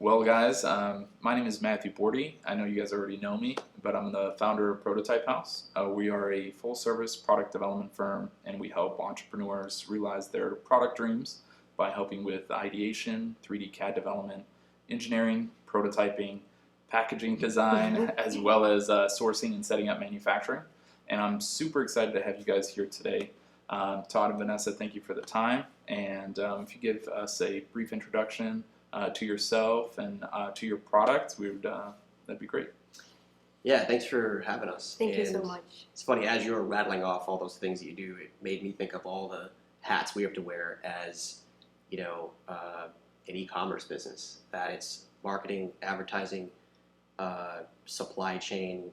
Well, guys, my name is Matthew Bordy. I know you guys already know me, but I'm the founder of Prototype House. We are a full-service product development firm, and we help entrepreneurs realize their product dreams by helping with ideation, 3D CAD development, engineering, prototyping, packaging design, as well as sourcing and setting up manufacturing. And I'm super excited to have you guys here today. Todd and Vanessa, thank you for the time. And if you give us a brief introduction to yourself and to your product, that'd be great. Yeah, thanks for having us. Thank you so much. It's funny, as you were rattling off all those things that you do, it made me think of all the hats we have to wear as, an e-commerce business. That it's marketing, advertising, supply chain,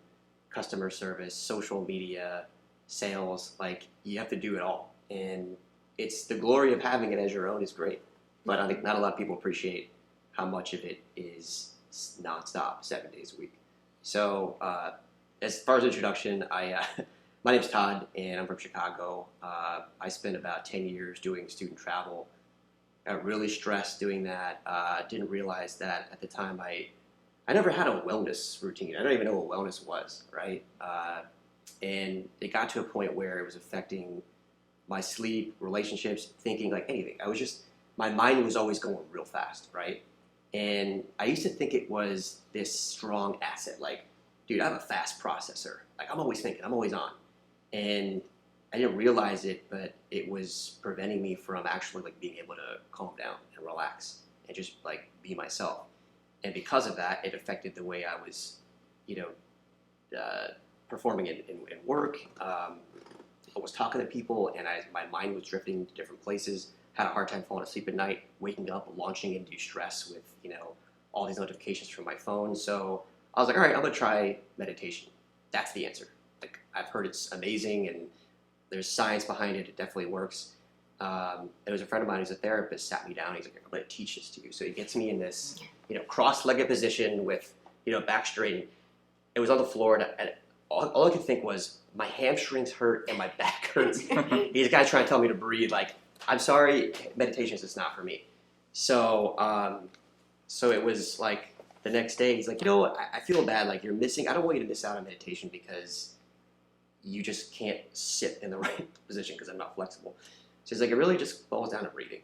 customer service, social media, sales. Like, you have to do it all. And it's the glory of having it as your own is great. But I think not a lot of people appreciate how much of it is nonstop, 7 days a week. So as far as introduction, my name's Todd, and I'm from Chicago. I spent about 10 years doing student travel. I got really stressed doing that. Didn't realize that at the time I never had a wellness routine. I don't even know what wellness was, right? And it got to a point where it was affecting my sleep, relationships, thinking, like anything. My mind was always going real fast, right? And I used to think it was this strong asset. Like, dude, I have a fast processor. Like, I'm always thinking, I'm always on. And I didn't realize it, but it was preventing me from actually like being able to calm down and relax and just like be myself. And because of that, it affected the way I was, performing in work. I was talking to people, and my mind was drifting to different places. Had a hard time falling asleep at night, waking up, launching into stress with, all these notifications from my phone. So I was like, all right, I'm gonna try meditation. That's the answer. Like, I've heard it's amazing, and there's science behind it. It definitely works. There was a friend of mine who's a therapist, sat me down. He's like, I'm gonna teach this to you. So he gets me in this, cross-legged position with, back straight. It was on the floor, and all I could think was, my hamstrings hurt and my back hurts. These guys trying to tell me to breathe. Like, I'm sorry, meditation is just not for me. So it was like the next day, he's like, I feel bad. Like, you're missing. I don't want you to miss out on meditation because you just can't sit in the right position because I'm not flexible. So he's like, it really just boils down to breathing.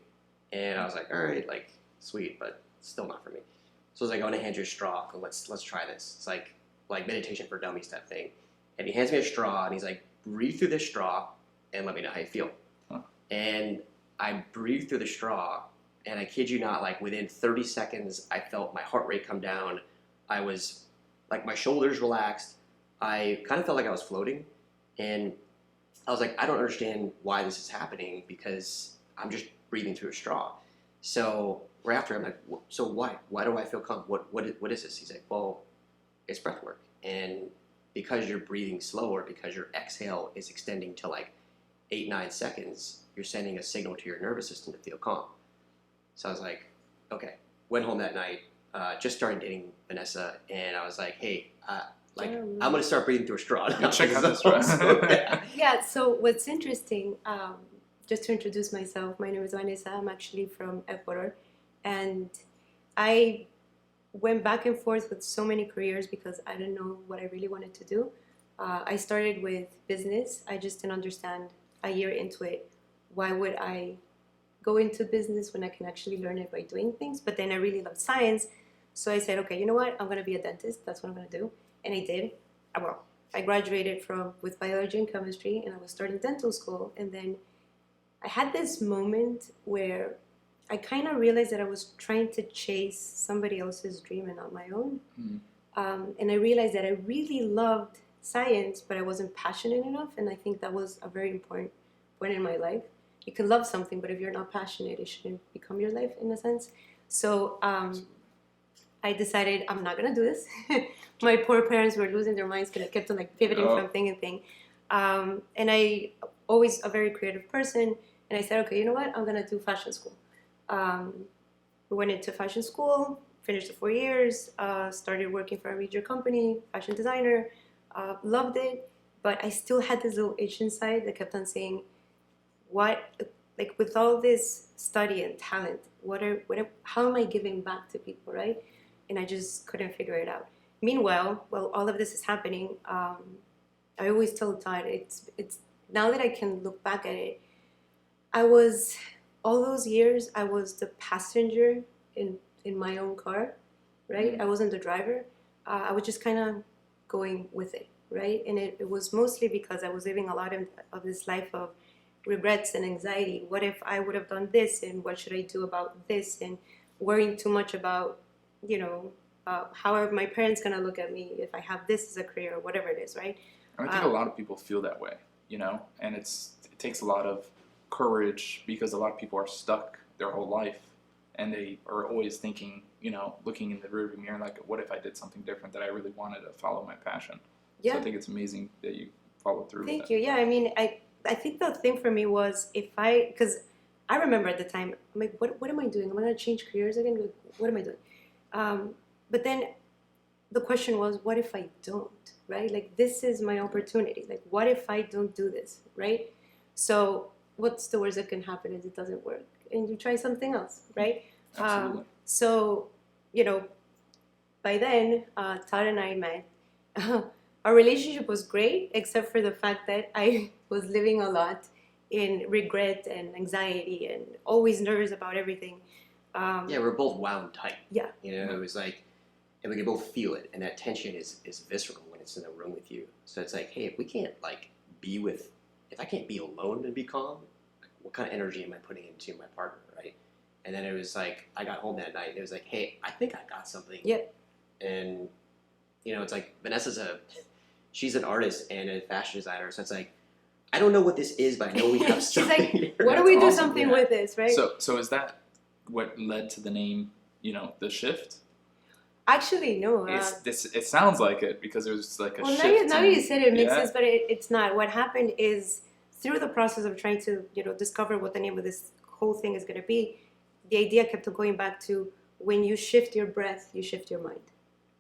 And I was like, all right, like, sweet, but still not for me. So I was like, I'm gonna hand you a straw. Let's try this. It's like meditation for dummies type thing. And he hands me a straw, and he's like, breathe through this straw and let me know how you feel. And I breathed through the straw, and I kid you not, like within 30 seconds, I felt my heart rate come down. I was, like, my shoulders relaxed. I kind of felt like I was floating, and I was like, I don't understand why this is happening because I'm just breathing through a straw. So right after, I'm like, so why? Why do I feel calm? What is this? He's like, well, it's breath work. And because you're breathing slower, because your exhale is extending to like 8-9 seconds, you're sending a signal to your nervous system to feel calm. So I was like, okay. Went home that night, just started dating Vanessa, and I was like, hey, I'm going to start breathing through a straw. Check out this straw. Yeah, so what's interesting, just to introduce myself, my name is Vanessa. I'm actually from Ecuador, and I went back and forth with so many careers because I didn't know what I really wanted to do. I started with business. I just didn't understand a year into it, why would I go into business when I can actually learn it by doing things? But then I really loved science. So I said, okay, you know what? I'm going to be a dentist. That's what I'm going to do. And I did. Well, I graduated with biology and chemistry, and I was starting dental school. And then I had this moment where I kind of realized that I was trying to chase somebody else's dream and not my own. And I realized that I really loved science, but I wasn't passionate enough. And I think that was a very important point in my life. You can love something, but if you're not passionate, it shouldn't become your life in a sense. So I decided I'm not gonna do this. My poor parents were losing their minds because I kept on like pivoting from thing and thing. And I always a very creative person. And I said, okay, you know what? I'm gonna do fashion school. We went into fashion school, finished the 4 years, started working for a major company, fashion designer, loved it, but I still had this little itch inside that kept on saying, what like with all this study and talent, how am I giving back to people, right? And I just couldn't figure it out. Meanwhile, while all of this is happening, I always tell Todd, it's now that I can look back at it, I was all those years I was the passenger in my own car, right? I wasn't the driver. I was just kind of going with it, right? And it was mostly because I was living a lot of this life of regrets and anxiety. What if I would have done this, and what should I do about this, and worrying too much about, you know, how are my parents gonna look at me if I have this as a career or whatever it is, right? And I think a lot of people feel that way, you know, and it takes a lot of courage because a lot of people are stuck their whole life and they are always thinking, you know, looking in the rearview mirror like, what if I did something different that I really wanted to follow my passion? Yeah. So I think it's amazing that you followed through. Thank you. Yeah, I mean, I think the thing for me was because I remember at the time, I'm like, what am I doing? Am I going to change careers again? Like, what am I doing? But then the question was, what if I don't, right? Like, this is my opportunity. Like, what if I don't do this, right? So what's the worst that can happen is it doesn't work and you try something else, right? Absolutely. So, you know, by then, Todd and I met. Our relationship was great, except for the fact that I was living a lot in regret and anxiety and always nervous about everything. Yeah, we're both wound tight. Yeah. You know, it was like, and we can both feel it, and that tension is visceral when it's in the room with you. So it's like, hey, if we can't like if I can't be alone and be calm, what kind of energy am I putting into my partner, right? And then it was like, I got home that night, and it was like, hey, I think I got something. Yep. And you know, it's like she's an artist and a fashion designer, so it's like, I don't know what this is, but I know we have She's something. like, here. what do That's we do awesome. something Yeah. with this, right? So is that what led to the name, you know, the shift? Actually, no. It sounds like it because it was like a Well, shift. now you said it makes yeah. sense, but it's not. What happened is through the process of trying to, you know, discover what the name of this whole thing is going to be, the idea kept going back to when you shift your breath, you shift your mind,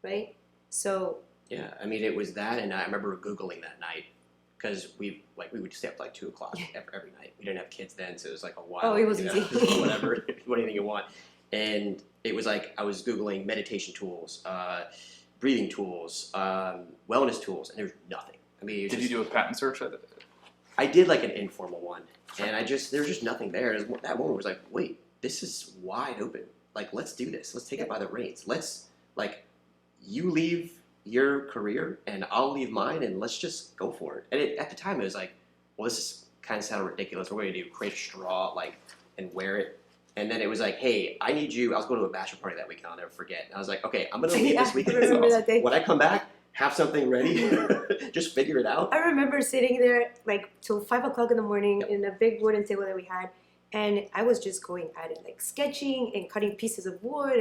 right? So Yeah, I mean, it was that, and I remember Googling that night because we would stay up like 2 o'clock every night. We didn't have kids then, so it was like a while. Oh, it was you know, easy. whatever, anything you want. And it was like I was Googling meditation tools, breathing tools, wellness tools, and there was nothing. I mean, it was Did you do a patent search? I did like an informal one, and there was just nothing there. And that moment was like, wait, this is wide open. Like, let's do this. Let's take it by the reins. Let's, like, you leave your career and I'll leave mine, and let's just go for it. And at the time, it was like, well, this is kind of sounded ridiculous. What are we going to do? Create a straw, like, and wear it? And then it was like, hey, I need you. I was going to a bachelor party that weekend. I'll never forget. And I was like, okay, I'm going to leave Yeah, this weekend. I remember that day. When I come back, have something ready. Just figure it out. I remember sitting there like till 5 o'clock in the morning in a big wooden table that we had, and I was just going at it, like sketching and cutting pieces of wood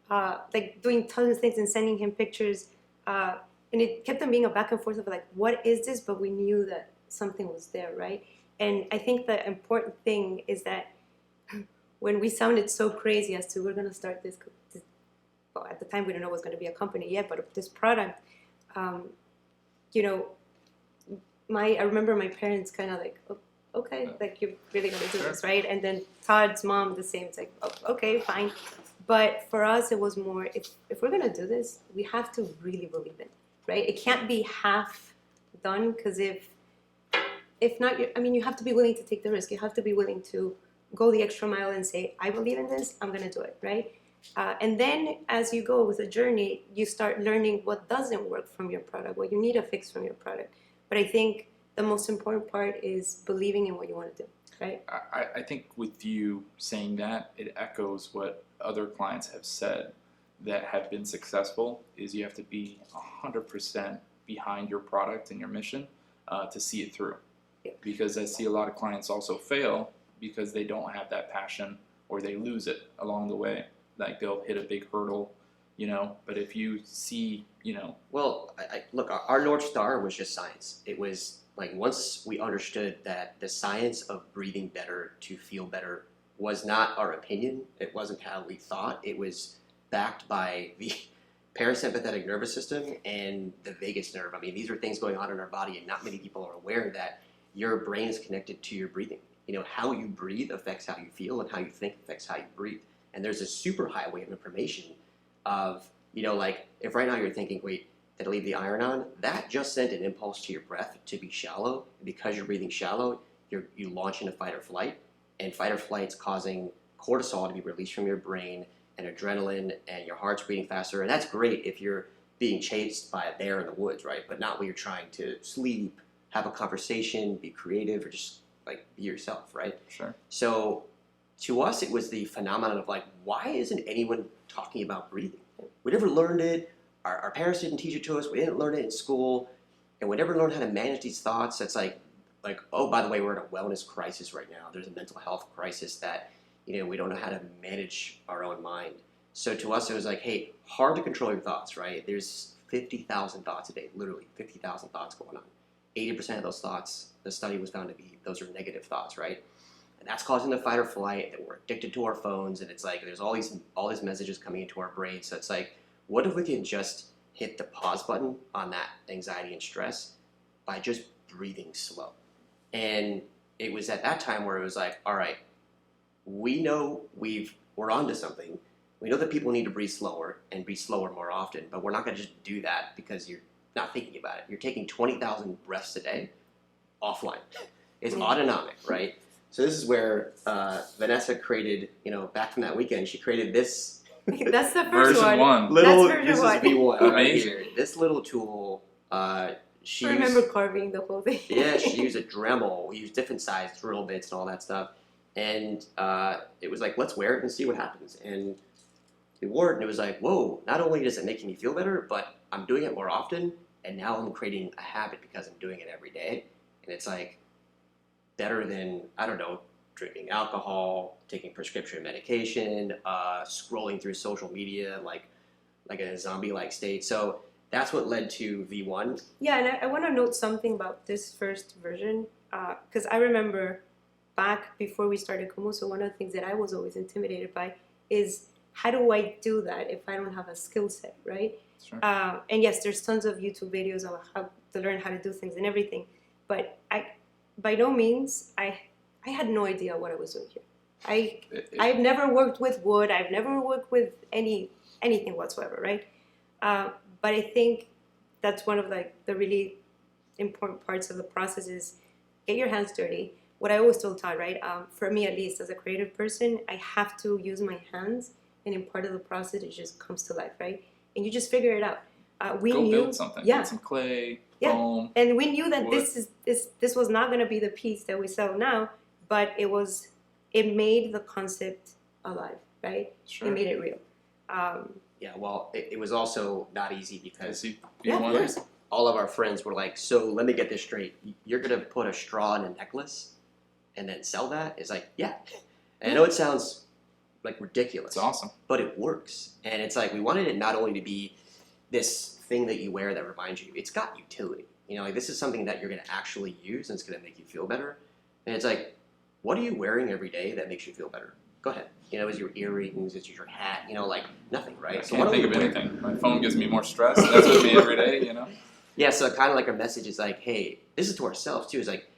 and like doing tons of things and sending him pictures. And it kept on being a back and forth of like, what is this? But we knew that something was there, right? And I think the important thing is that when we sounded so crazy as to we're going to start this, well, at the time we didn't know it was going to be a company yet, but this product, you know, I remember my parents kind of like, oh, okay, like you're really going to do this, right? And then Todd's mom, the same. It's like, oh, okay, fine. But for us, it was more, if we're going to do this, we have to really believe it, right? It can't be half done, because if not, I mean, you have to be willing to take the risk. You have to be willing to go the extra mile and say, I believe in this, I'm going to do it, right? And then as you go with the journey, you start learning what doesn't work from your product, what you need to fix from your product. But I think the most important part is believing in what you want to do, right? I think with you saying that, it echoes what other clients have said that have been successful, is you have to be 100% behind your product and your mission to see it through. Yeah. Because I see a lot of clients also fail because they don't have that passion, or they lose it along the way. Like they'll hit a big hurdle, you know, but if you see, you know. Well, look, our North Star was just science. It was like, once we understood that the science of breathing better to feel better was not our opinion, it wasn't how we thought, it was backed by the parasympathetic nervous system and the vagus nerve. I mean, these are things going on in our body, and not many people are aware that your brain is connected to your breathing. how you breathe affects how you feel, and how you think affects how you breathe. And there's a super highway of information of, like if right now you're thinking, wait, did I leave the iron on? That just sent an impulse to your breath to be shallow. And because you're breathing shallow, you launch into fight or flight, and fight or flight's causing cortisol to be released from your brain, and adrenaline, and your heart's beating faster. And that's great if you're being chased by a bear in the woods, right? But not when you're trying to sleep, have a conversation, be creative, or just like be yourself, right? Sure. So to us, it was the phenomenon of like, why isn't anyone talking about breathing? We never learned it. Our parents didn't teach it to us. We didn't learn it in school, and we never learned how to manage these thoughts. It's like, oh, by the way, we're in a wellness crisis right now. There's a mental health crisis that, we don't know how to manage our own mind. So to us, it was like, hey, hard to control your thoughts, right? There's 50,000 thoughts a day, literally 50,000 thoughts going on. 80% of those thoughts, the study was found to be, those are negative thoughts, right? And that's causing the fight or flight, that we're addicted to our phones, and it's like there's all these messages coming into our brain. So it's like, what if we can just hit the pause button on that anxiety and stress by just breathing slow? And it was at that time where it was like, all right, we know we're onto something. We know that people need to breathe slower and breathe slower more often, but we're not going to just do that because you're not thinking about it. You're taking 20,000 breaths a day offline. It's autonomic, right? So this is where Vanessa created, back from that weekend, she created this. That's the first Version one. Little, That's this version is one. V1 right Amazing. here. This little tool, she I remember carving the whole thing. yeah, she used a Dremel. We used different sized drill bits and all that stuff. And it was like, let's wear it and see what happens. And we wore it, and it was like, whoa, not only does it make me feel better, but I'm doing it more often, and now I'm creating a habit because I'm doing it every day. And it's like better than, I don't know, drinking alcohol, taking prescription medication, scrolling through social media like in a zombie-like state. So that's what led to V1. Yeah, and I want to note something about this first version, because I remember back before we started Komuso, one of the things that I was always intimidated by is, how do I do that if I don't have a skill set, right? Sure. And yes, there's tons of YouTube videos on how to learn how to do things and everything, but by no means, I had no idea what I was doing here. I've never worked with wood. I've never worked with anything whatsoever, right? But I think that's one of the really important parts of the process is get your hands dirty. What I always told Todd, right? For me, at least, as a creative person, I have to use my hands, and in part of the process, it just comes to life, right? And you just figure it out. We Go knew, build something. yeah, Get some clay, yeah, foam. and we knew that wood. this was not going to be the piece that we sell now, but it made the concept alive, right? Sure. It made it real. Yeah, well, it was also not easy because Yeah, of course. all of our friends were like, so let me get this straight. You're going to put a straw in a necklace and then sell that? It's like, yeah. And I know it sounds like ridiculous. It's awesome. But it works. And it's like, we wanted it not only to be this thing that you wear that reminds you, it's got utility. Like this is something that you're going to actually use and it's going to make you feel better. And it's like, what are you wearing every day that makes you feel better? Go ahead. Is your earrings, is your hat, like nothing, right? I So can't what think are of we wearing? anything. My phone gives me more stress. That's with me every day, Yeah, so kind of like our message is like, hey, this is to ourselves too, is like,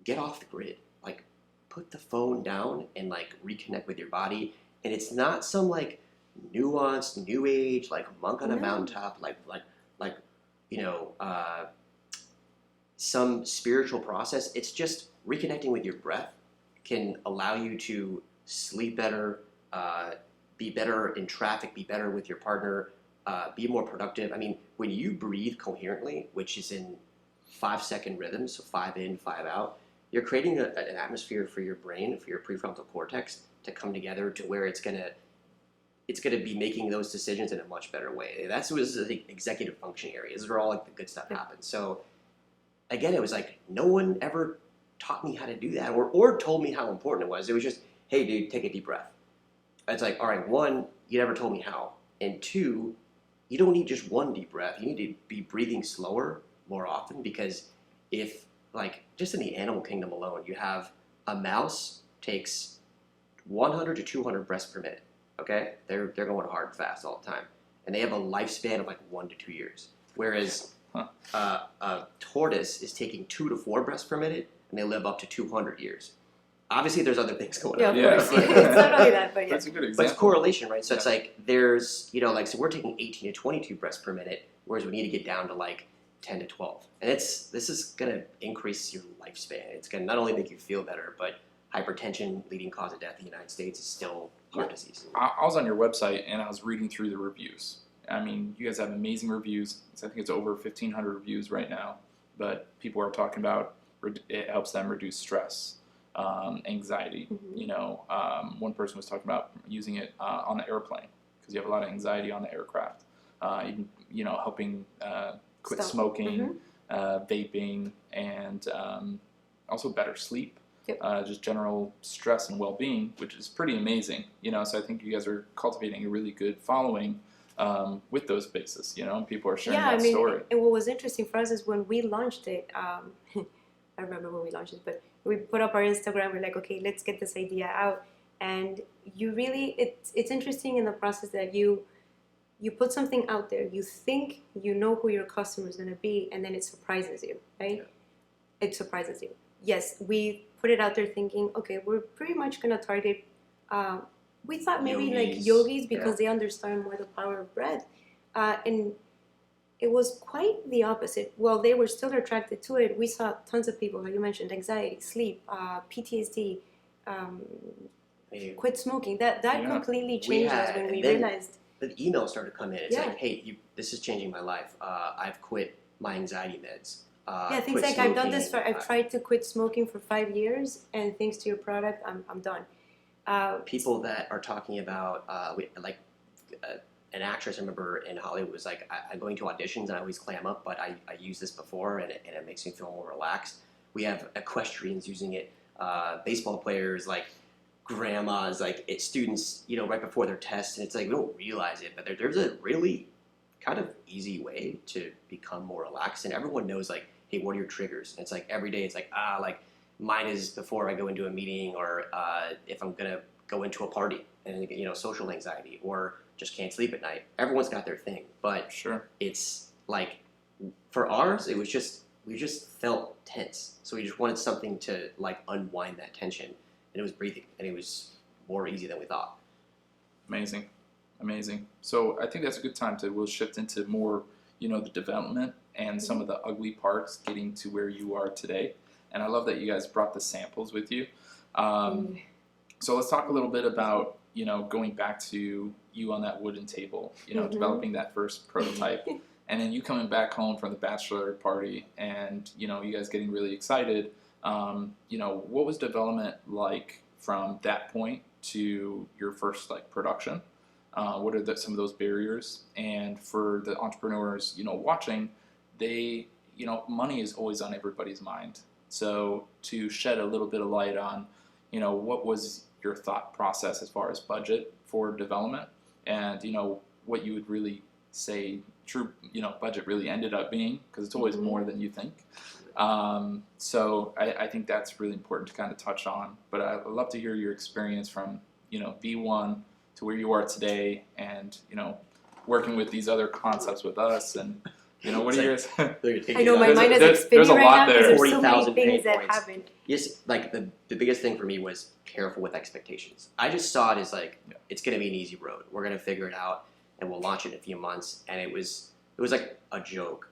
get off the grid. Like, put the phone down and like reconnect with your body. And it's not some like nuanced, new age, like monk on a mountaintop, some spiritual process. It's just reconnecting with your breath can allow you to sleep better, be better in traffic, be better with your partner, be more productive. I mean, when you breathe coherently, which is in 5-second rhythms, so 5 in, 5 out, you're creating an atmosphere for your brain, for your prefrontal cortex to come together to where it's gonna be making those decisions in a much better way. That's what is the executive function area. This is where all like the good stuff happens. So again, it was like no one ever taught me how to do that or told me how important it was. It was just, hey dude, take a deep breath. It's like, all right, 1, you never told me how. And 2, you don't need just 1 deep breath. You need to be breathing slower more often, because if, like, just in the animal kingdom alone, you have a mouse takes 100 to 200 breaths per minute, okay? They're going hard and fast all the time. And they have a lifespan of like 1 to 2 years. Whereas a tortoise is taking 2 to 4 breaths per minute, and they live up to 200 years. obviously there's other things going Yeah, on. of Yeah. course. It's not only that, but yeah. That's a good But example. it's correlation, right? So it's Yeah. like there's, like, so we're taking 18 to 22 breaths per minute, whereas we need to get down to like 10 to 12. And this is going to increase your lifespan. It's going to not only make you feel better, but hypertension, leading cause of death in the United States, is still heart disease. I was on your website and I was reading through the reviews. I mean, you guys have amazing reviews. I think it's over 1,500 reviews right now. But people are talking about it helps them reduce stress, anxiety. Mhm. One person was talking about using it on the airplane because you have a lot of anxiety on the aircraft. Even, helping quit Stop. smoking, vaping, and also better sleep. Yep. Just general stress and well-being, which is pretty amazing. So I think you guys are cultivating a really good following with those bases. And people are sharing Yeah, that I mean, story. and what was interesting for us is when we launched it, I remember when we launched it, but we put up our Instagram, we're like, okay, let's get this idea out. And you really, it's interesting in the process that you put something out there, you think you know who your customer is going to be, and then it surprises you, right? Yeah. It surprises you. Yes, we put it out there thinking, okay, we're pretty much going to target, we thought maybe like yogis because Yeah. they understand more the power of breath. And it was quite the opposite. While they were still attracted to it, we saw tons of people, like you mentioned, anxiety, sleep, PTSD, quit smoking. That Yeah. completely We changed us had- when we and then- realized. The emails started to come in. It's Yeah. like, hey, this is changing my life. I've quit my anxiety meds. Yeah, things quit like I've done this smoking. I've tried to quit smoking for 5 years, and thanks to your product, I'm done. People that are talking about, an actress I remember in Hollywood was like, I'm going to auditions and I always clam up, but I used this before and it makes me feel more relaxed. We have equestrians using it, baseball players, like grandmas, like students, right before their tests, and it's like we don't realize it, but there's a really kind of easy way to become more relaxed, and everyone knows like, hey, what are your triggers? And it's like every day, it's like like mine is before I go into a meeting, or if I'm gonna go into a party, and social anxiety, or just can't sleep at night. Everyone's got their thing, but Sure. it's like for ours, it was just we just felt tense, so we just wanted something to like unwind that tension, and it was breathing, and it was more easy than we thought. Amazing. So I think that's a good time we'll shift into more, the development and some of the ugly parts getting to where you are today. And I love that you guys brought the samples with you. So let's talk a little bit about, going back to you on that wooden table, developing that first prototype. And then you coming back home from the bachelor party and, you guys getting really excited. What was development like from that point to your first production? What are some of those barriers? And for the entrepreneurs, watching, they, money is always on everybody's mind. So to shed a little bit of light on, what was your thought process as far as budget for development, and what you would really say true budget really ended up being, because it's always more than you think. So I think that's really important to kind of touch on. But I'd love to hear your experience from V1 to where you are today, and working with these other concepts with us, and what are yours? I know my There's- mind is there's spinning a right lot now because there. there's so many 40,000 pain things that points. happen. Yes, like the biggest thing for me was careful with expectations. I just saw it as like, it's going to be an easy road. We're going to figure it out, and we'll launch it in a few months. And it was like a joke,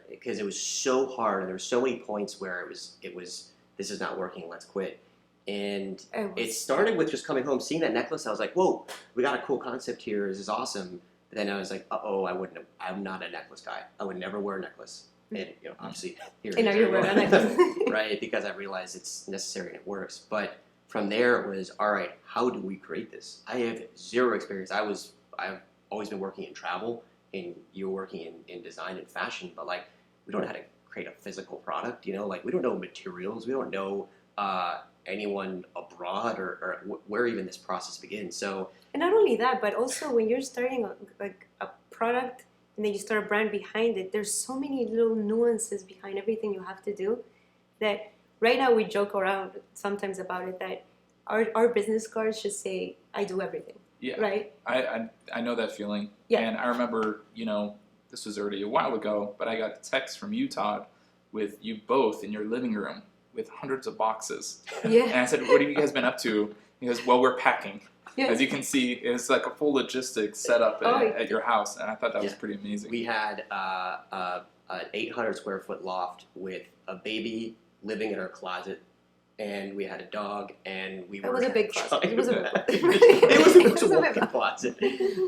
because it was so hard, and there were so many points where it was this is not working. Let's quit. And it started with just coming home, seeing that necklace. I was like, whoa, we got a cool concept here. This is awesome. But then I was like, I'm not a necklace guy. I would never wear a necklace. And obviously, here And now you're wearing a necklace. right? Because I realized it's necessary and it works. But from there, it was, all right, how do we create this? I have zero experience. I've always been working in travel, and you're working in design and fashion, but like, we don't know how to create a physical product, we don't know materials, we don't know anyone abroad or where even this process begins. So, and not only that, but also when you're starting a product and then you start a brand behind it, there's so many little nuances behind everything you have to do that right now we joke around sometimes about it, that our business cards should say, I do everything. Yeah. Right? I know that feeling. Yeah. And I remember, this was already a while ago, but I got a text from you, Todd, with you both in your living room, with hundreds of boxes. Yeah. And I said, what have you guys been up to? He goes, well, we're packing. Yeah. As you can see, it's like a full logistics setup at your house, and I thought that was Yeah. pretty amazing. We had an 800 square foot loft with a baby living in our closet, and we had a dog, and we were. It was a big closet. It was a it was a walk-in closet,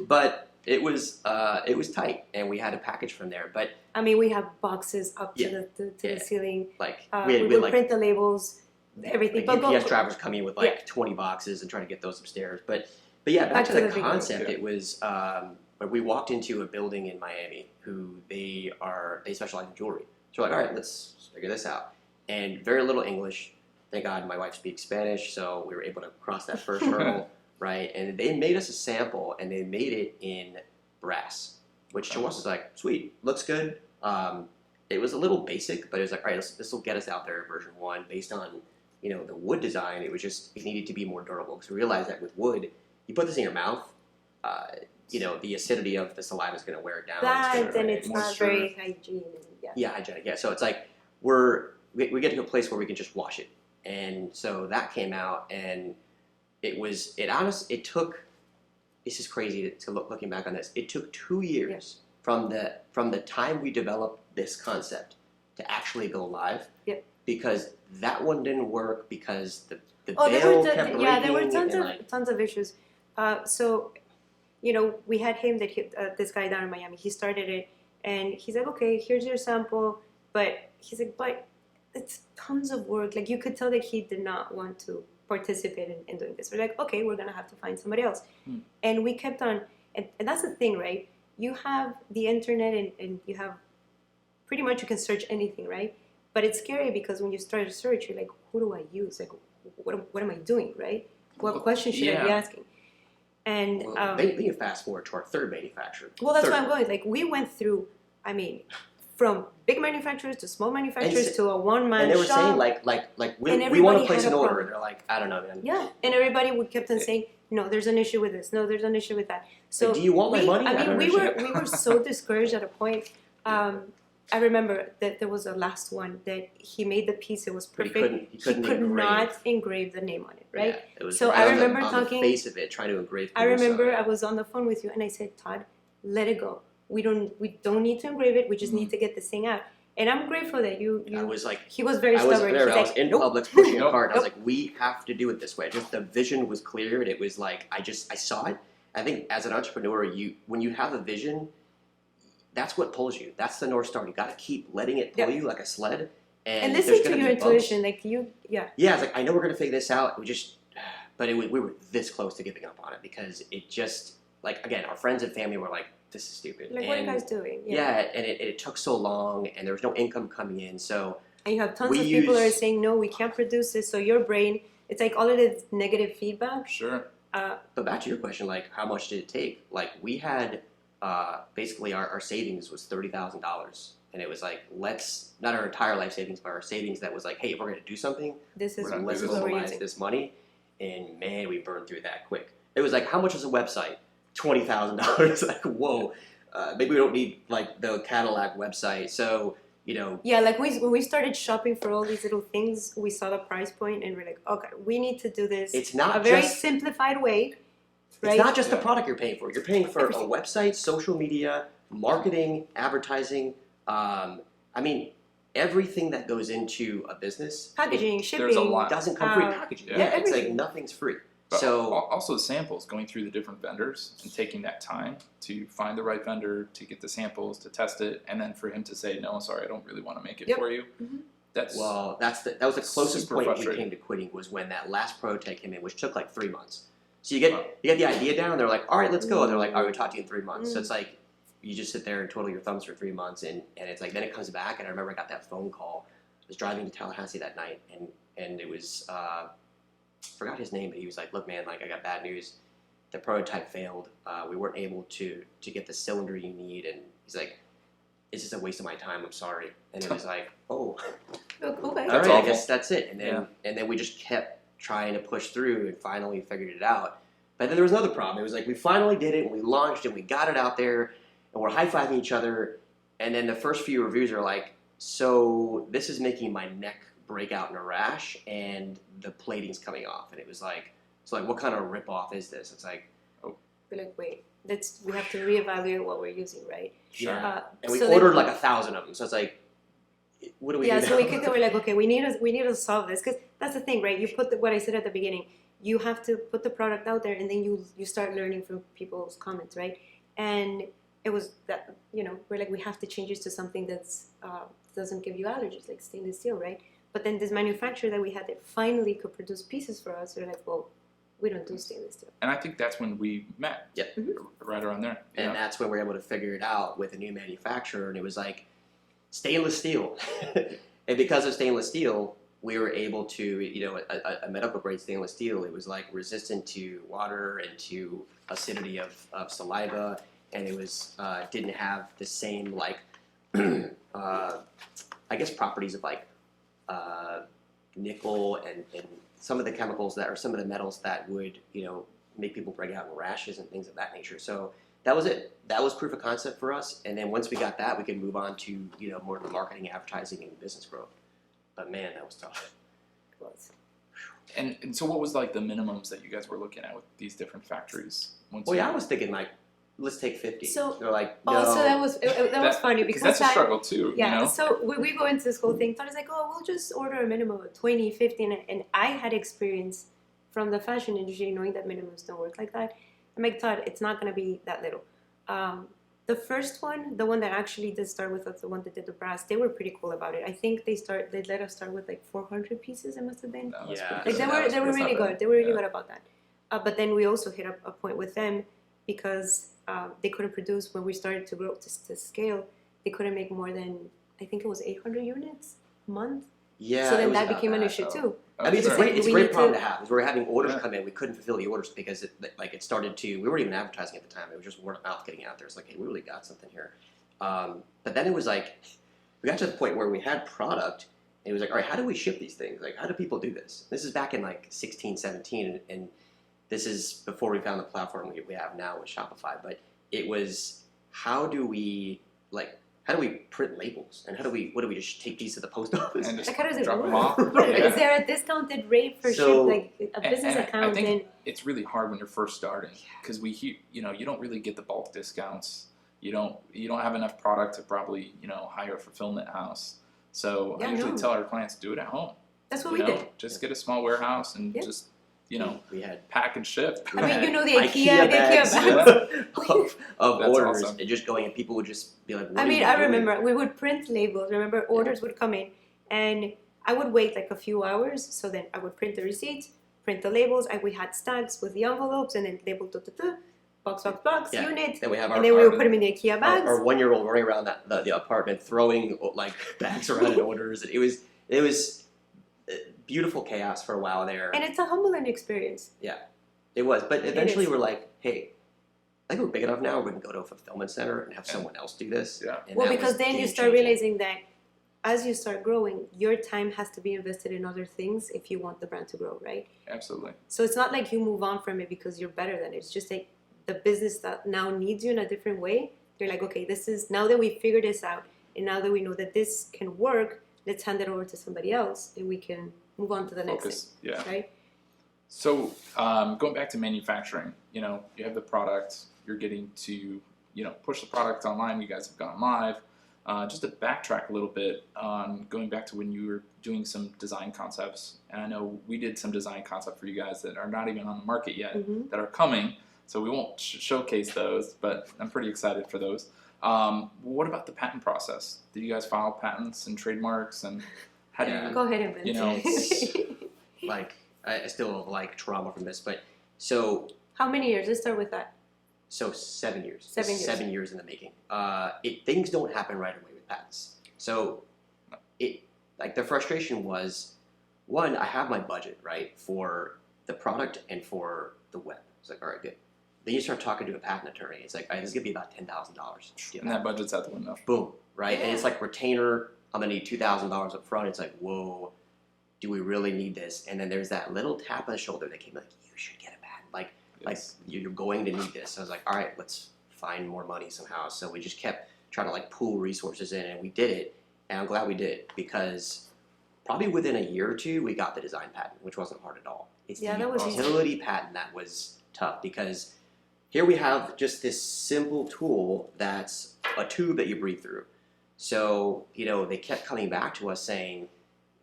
but it was tight, and we had a package from there. But I mean, we have boxes up to Yeah. the ceiling. like We would print the labels, everything. Like But UPS drivers come in with like Yeah. 20 boxes and try to get those upstairs. But yeah, back to the beginning. concept. Yeah. It was when we walked into a building in Miami who they specialize in jewelry. So we're like, all right, let's figure this out. And very little English. Thank God my wife speaks Spanish, so we were able to cross that first hurdle, right? And they made us a sample, and they made it in brass, which to us was like, sweet, looks good. It was a little basic, but it was like, all right, this will get us out there, version 1, based on the wood design. It needed to be more durable, because we realized that with wood, you put this in your mouth, the acidity of the saliva is going to wear it down. that, and it's not Moisture. very hygienic. Yeah. Yeah, hygienic. Yeah, so it's like we get to a place where we can just wash it, and so that came out, and it took. This is crazy to looking back on this. It took 2 years from the time we developed this concept to actually go live. Yep. Because that one didn't work because the Oh, veil kept breaking. there were tons and, of tons of issues. So, we had him this guy down in Miami. He started it, and he's like, okay, here's your sample. But he's like, but it's tons of work. Like, you could tell that he did not want to participate in doing this. We're like, okay, we're gonna have to find somebody else. And we kept on, and that's the thing, right? You have the internet, and you have pretty much you can search anything, right? But it's scary because when you start to search, you're like, who do I use? Like, what am I doing, right? What questions should I be asking? And well, they can fast forward to our third manufacturer. well, that's why I'm going. Like, we went through, I mean, from big manufacturers to small manufacturers to a one-man And they were shop. saying like we everybody want to place had an a order, problem. and they're like, I don't know, man. Yeah, and everybody would kept on saying, no, there's an issue with this. No, there's an issue with that. So Like, do you want my money? I don't mean, we understand. were so discouraged at a point. I remember that there was a last one that he made the piece. It was But perfect. he could could not engrave the name on it, right? Yeah, it was So right I on remember on talking- the face of it, trying to engrave. I Komuso. remember I was on the phone with you, and I said, Todd, let it go. We don't need to engrave it. We just need to get this thing out. And I'm grateful that you. I was like, He was very I was stubborn. there. He's I was like, in nope. Publix pushing a Nope. cart. I was like, we have to do it this way. Just the vision was clear, and it was like I saw it. I think as an entrepreneur, when you have a vision, that's what pulls you. That's the North Star. You got to keep letting it pull you like a sled. And there's listen gonna to your be bumps. intuition, like you, yeah. Yeah, it's like I know we're gonna figure this out. We were this close to giving up on it because it just like again, our friends and family were like, "This is stupid." Like, what are you guys doing? Yeah, and it took so long, and there was no income coming in, so. And you have tons We of people that are use- saying, no, we can't produce this. So your brain, it's like all of this negative feedback. Sure. But back to your question, like how much did it take? Like we had basically our savings was $30,000, and it was like not our entire life savings, but our savings that was like, hey, if we're gonna do something, This is let's what we're mobilize using. this money, and man, we burned through that quick. It was like, how much is a website? $20,000. Like whoa, maybe we don't need like the Cadillac website. So Yeah, like when we started shopping for all these little things, we saw the price point and we're like, okay, we need to do this it's not a very just simplified way. Right? It's not just the Yeah. product you're paying for. You're paying for Everything. a website, social media, marketing, advertising. I mean, everything that goes into a business. Packaging, it shipping. There's a lot. doesn't come free. Uh, Packaging. yeah. Yeah, it's like Everything. nothing's free. But So also samples, going through the different vendors and taking that time to find the right vendor, to get the samples, to test it, and then for him to say, no, sorry, I don't really want to make it Yep. for you. Mhm. That's well, that was the closest Super point we frustrating. came to quitting was when that last prototype came in, which took like 3 months. So you get the idea down. They're like, all right, let's go. They're like, all right, we'll talk to you in 3 months. So it's like you just sit there and twiddle your thumbs for 3 months, and it's like then it comes back. And I remember I got that phone call. I was driving to Tallahassee that night, and it was forgot his name, but he was like, look, man, like I got bad news. The prototype failed. We weren't able to get the cylinder you need, and he's like, it's just a waste of my time. I'm sorry. And it was like, oh. Okay. All That's right, I awful. guess that's it. And then we just kept trying to push through and finally figured it out. But then there was another problem. It was like we finally did it and we launched and we got it out there and we're high-fiving each other. And then the first few reviews are like, so this is making my neck break out in a rash and the plating's coming off, and it was like, so like, what kind of rip off is this? It's like, We're like, wait, we have to reevaluate what we're using, right? Sure. and we so ordered then- like 1,000 of them, so it's like, what do we do so now? we're like, okay, we need to solve this, because that's the thing, right? You put what I said at the beginning. You have to put the product out there, and then you start learning from people's comments, right? And it was that, we're like, we have to change this to something that's doesn't give you allergies, like stainless steel, right? But then this manufacturer that we had that finally could produce pieces for us, they're like, well, we don't do stainless steel. And I think that's when we met. Yep. Right around there. And Yeah. that's when we were able to figure it out with a new manufacturer, and it was like stainless steel. And because of stainless steel, we were able to, a medical grade stainless steel, it was like resistant to water and to acidity of saliva, and it was didn't have the same like I guess properties of like nickel and some of the chemicals that, or some of the metals that would make people break out in rashes and things of that nature. So that was it. That was proof of concept for us. And then once we got that, we could move on to more of the marketing, advertising, and business growth. But man, that was tough. It was. And so what was like the minimums that you guys were looking at with these different factories? Well, yeah, I was thinking like, let's take 50. So- they're like, no. Oh, so that was funny because that's a struggle too. Yeah, so we go into this whole thing. Todd is like, oh, we'll just order a minimum of 20, 50. And I had experience from the fashion industry knowing that minimums don't work like that. I'm like, Todd, it's not going to be that little. The first one, the one that actually did start with us, the one that did the brass, they were pretty cool about it. I think they let us start with like 400 pieces, it must have been. Yeah. Like they were really good. They were really good about that. But then we also hit up a point with them because they couldn't produce when we started to grow to scale. They couldn't make more than, I think it was 800 units a month. Yeah. So it then was that about became an that. issue too. I mean, it's a Sure. great, it's a We great need problem to- to have. Because we were having orders Yeah. come in, we couldn't fulfill the orders because it started to. We weren't even advertising at the time. It was just word of mouth getting out there. It's like, hey, we really got something here. But then it was like, we got to the point where we had product, and it was like, all right, how do we ship these things? Like, how do people do this? This is back in like 16, 17, and this is before we found the platform we have now with Shopify. But it was, how do we print labels, and what do we just take these to the post office? And just Like, how does it drop them work? off. Is there a discounted rate for So- ship, like a business and account? I think And it's really hard when you're first starting because you don't really get the bulk discounts. You don't have enough product to probably hire a fulfillment house. So Yeah, I usually no. tell our clients, do it at home. that's what You we know, did. just get a small warehouse and Yeah. just we had. pack and ship. I mean, the IKEA IKEA bags bags. of That's orders awesome. and just going, and people would just be like, what I are mean, you I doing? remember we would print labels. Remember, orders would come in, and I would wait like a few hours. So then I would print the receipts, print the labels. We had stacks with the envelopes, and then label box, Yeah. unit, Then we have and then we would put them in the IKEA our bags. 1-year-old running around the apartment throwing like bags around in orders. And it was beautiful chaos for a while there. And it's a humbling experience. It was, but It eventually is. we're like, hey, I think we're big enough now. We can go to a fulfillment center and have Yeah. someone else do this. Yeah. And Well, that because was then you game start changing. realizing that as you start growing, your time has to be invested in other things if you want the brand to grow, right? Absolutely. So it's not like you move on from it because you're better than it. It's just like the business that now needs you in a different way. You're like, okay, this is, now that we figured this out, and now that we know that this can work, let's hand it over to somebody else, and we can move on to the next Focus. Yeah. thing, right? So going back to manufacturing, you have the product, you're getting to, push the product online. You guys have gone live. Just to backtrack a little bit on going back to when you were doing some design concepts, and I know we did some design concept for you guys that are not even on the market yet, Mhm. that are coming. So we won't showcase those, but I'm pretty excited for those. What about the patent process? Did you guys file patents and trademarks, and how do Yeah. you? Go ahead and You know, Like, I still have like trauma from this, but so How many years? Let's start with that. 7 years. 7 years. 7 years in the making. Things don't happen right away with patents. So the frustration was, one, I have my budget, right, for the product and for the web. It's like, all right, good. Then you start talking to a patent attorney. It's like, all right, this is gonna be about $10,000. And that budget's out the window. Boom, right? And Yeah. it's like retainer, I'm gonna need $2,000 up front. It's like, whoa, do we really need this? And then there's that little tap on the shoulder that came like, you should get a patent. Like Yes. you're going to need this. So I was like, all right, let's find more money somehow. So we just kept trying to like pool resources in, and we did it. And I'm glad we did, because probably within a year or two, we got the design patent, which wasn't hard at all. It's Yeah, the that was easy. utility patent that was tough because here we have just this simple tool that's a tube that you breathe through. So, they kept coming back to us saying,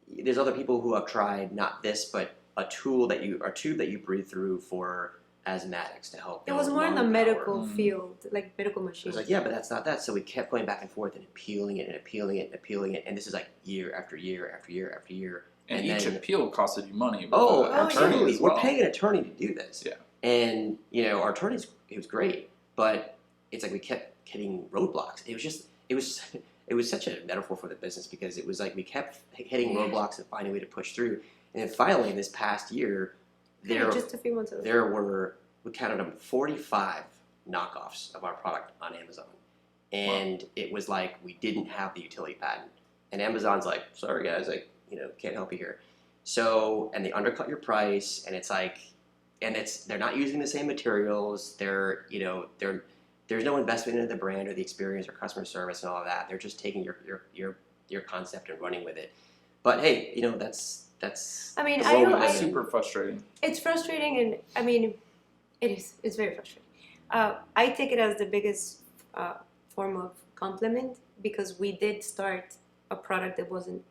there's other people who have tried not this, but a tube that you breathe through for asthmatics to help. It was more in the lung medical power. field, like medical It machines. was like, yeah, but that's not that. So we kept going back and forth and appealing it and appealing it and appealing it. And this is like year after year after year after year. And each then, appeal costed you money. With oh, the attorney absolutely. as well. We're paying an attorney to do this. Yeah. And, our attorney's, he was great. But it's like we kept hitting roadblocks. It was such a metaphor for the business because it was like we kept hitting roadblocks and finding a way to push through. And then finally, this past year, Just a few months ago. there were, we counted them, 45 knockoffs of our product on Amazon. And it was like we didn't have the utility patent. And Amazon's like, sorry guys, can't help you here. So, and they undercut your price, and it's like, they're not using the same materials. There's no investment into the brand or the experience or customer service and all of that. They're just taking your concept and running with it. But hey, that's. I mean, the I world we don't. live It's in. super frustrating. It's frustrating, and I mean, it is. It's very frustrating. I take it as the biggest form of compliment because we did start a product that wasn't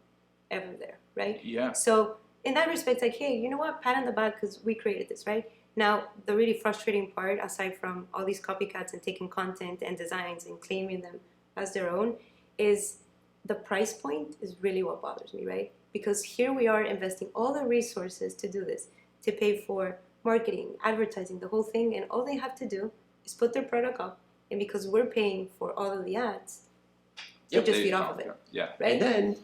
ever there, right? Yeah. So in that respect, like, hey, you know what? Pat on the back because we created this, right? Now, the really frustrating part, aside from all these copycats and taking content and designs and claiming them as their own, is the price point is really what bothers me, right? Because here we are investing all the resources to do this, to pay for marketing, advertising, the whole thing, and all they have to do is put their product up, and because we're paying for all of the ads, they just feed off of it, Yeah. right? And then,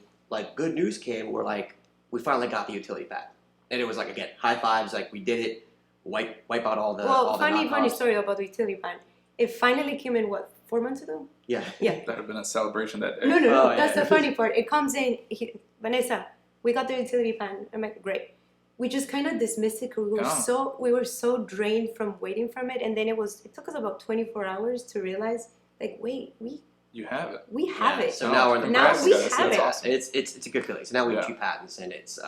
good news came. We're like, we finally got the utility patent, and it was like, again, high fives. Like we did it. Wipe out all the. Well, all the funny knockoffs. story about the utility patent. It finally came in 4 months ago? Yeah. Yeah. That would have been a celebration that day. No. Oh, yeah. That's the funny part. It comes in. Vanessa, we got the utility patent. I'm like, great. We just kind of dismissed it because we were so drained from waiting from it, and then it took us about 24 hours to realize, like, wait, You have it. we have it. So now we're in the Now process. we That's have it. awesome. It's a good feeling. So now we have Yeah. 2 patents, and it's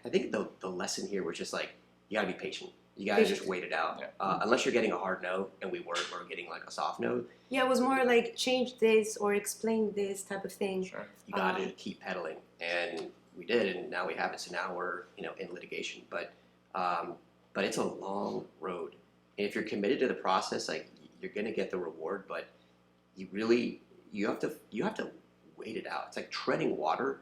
I think the lesson here was just like you gotta be patient. You gotta just wait it out. Yeah. Unless you're getting a hard no, and we're getting like a soft no. Yeah, it was more like change this or explain this type of thing. Sure. You gotta keep pedaling, and we did, and now we have it. So now we're in litigation, but it's a long road. And if you're committed to the process, like you're gonna get the reward, but you have to wait it out. It's like treading water.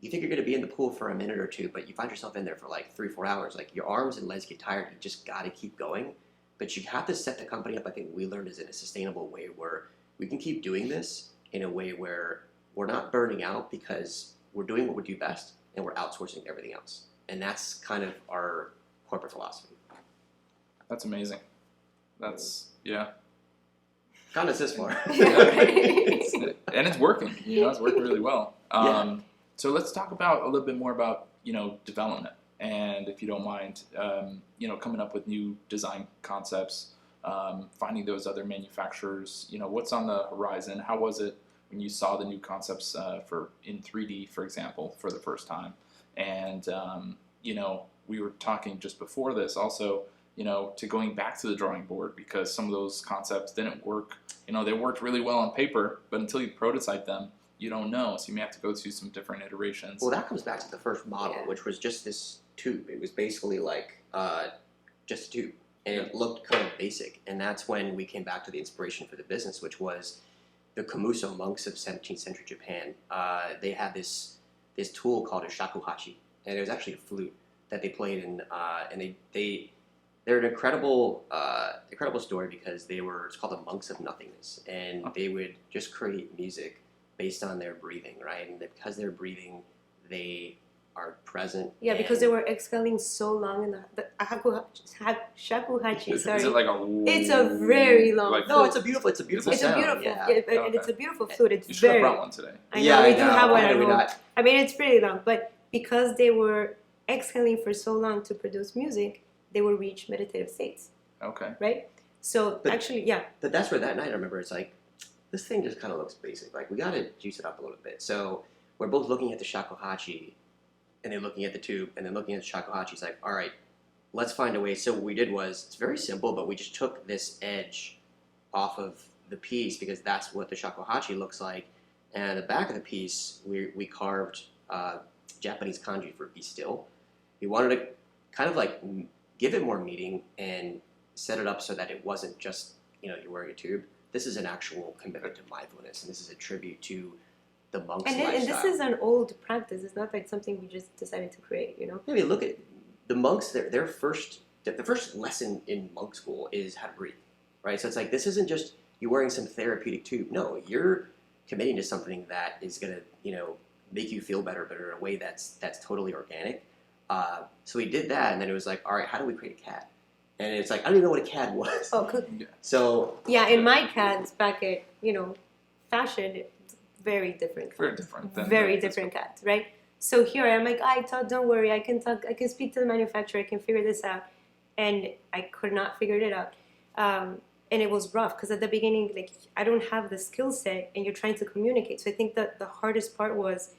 You think you're going to be in the pool for a minute or two, but you find yourself in there for like 3-4 hours. Like your arms and legs get tired. You just got to keep going. But you have to set the company up. I think we learned is in a sustainable way where we can keep doing this in a way where we're not burning out because we're doing what we do best and we're outsourcing everything else. And that's kind of our corporate philosophy. That's amazing. Yeah. Got us this far. And it's working. It's working really well. So let's talk about a little bit more about development, and if you don't mind, coming up with new design concepts, finding those other manufacturers. What's on the horizon? How was it when you saw the new concepts in 3D, for example, for the first time? And we were talking just before this also. To going back to the drawing board because some of those concepts didn't work. They worked really well on paper, but until you prototype them, you don't know. So you may have to go through some different iterations. Well, that comes back to the first model, which was just this tube. It was basically like just a tube, and it looked kind of basic. And that's when we came back to the inspiration for the business, which was the Komuso monks of 17th century Japan. They had this tool called a shakuhachi, and it was actually a flute that they played in, and they're an incredible story because it's called the monks of nothingness, and they would just create music based on their breathing, right? And because they're breathing, they are present. Yeah, because they were exhaling so long in the shakuhachi. Is Sorry, it like a? it's a very long. No, it's a beautiful It's sound. a beautiful, Yeah. and it's a beautiful flute. It's You should have very. brought one today. I know we do have one Why at did we home. not? I mean, it's pretty long, but because they were exhaling for so long to produce music, they will reach meditative states, Okay. right? So But- actually, yeah, But that's where that night I remember it's like, this thing just kind of looks basic. Like we got to juice it up a little bit. So we're both looking at the shakuhachi, and then looking at the tube, and then looking at the shakuhachi. It's like, all right, let's find a way. So what we did was, it's very simple, but we just took this edge off of the piece because that's what the shakuhachi looks like. And at the back of the piece, we carved Japanese kanji for be still. We wanted to kind of like give it more meaning and set it up so that it wasn't just, you're wearing a tube. This is an actual commitment to mindfulness, and this is a tribute to the monk's lifestyle. And this is an old practice. It's not like something we just decided to create, Maybe look at the monks. The first lesson in monk school is how to breathe, right? So it's like, this isn't just you wearing some therapeutic tube. No, you're committing to something that is gonna, make you feel better, but in a way that's totally organic. So we did that, and then it was like, all right, how do we create a CAD? And it's like, I don't even know what a CAD was. Oh, cool. So yeah, in my CADs back at fashion, it's very different. Very different. Very different CADs, right? So here I'm like, don't worry, I can speak to the manufacturer, I can figure this out, and I could not figure it out. And it was rough because at the beginning, like, I don't have the skill set, and you're trying to communicate. So I think that the hardest part was,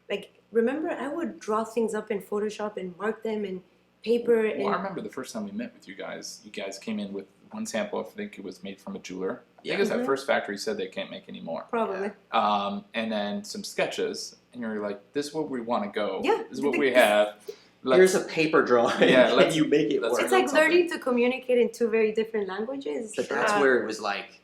like, remember, I would draw things up in Photoshop and mark them in paper. Well, I remember the first time we met with you guys. You guys came in with one sample. I think it was made from a jeweler. I think it was that first factory said they can't make any more. Probably. And then some sketches, and you're like, "This is where we want to go. Yeah. This is what we have." Here's a paper drawing. Yeah, and you make it work. It's like learning to communicate in two very different languages. But that's where it was like,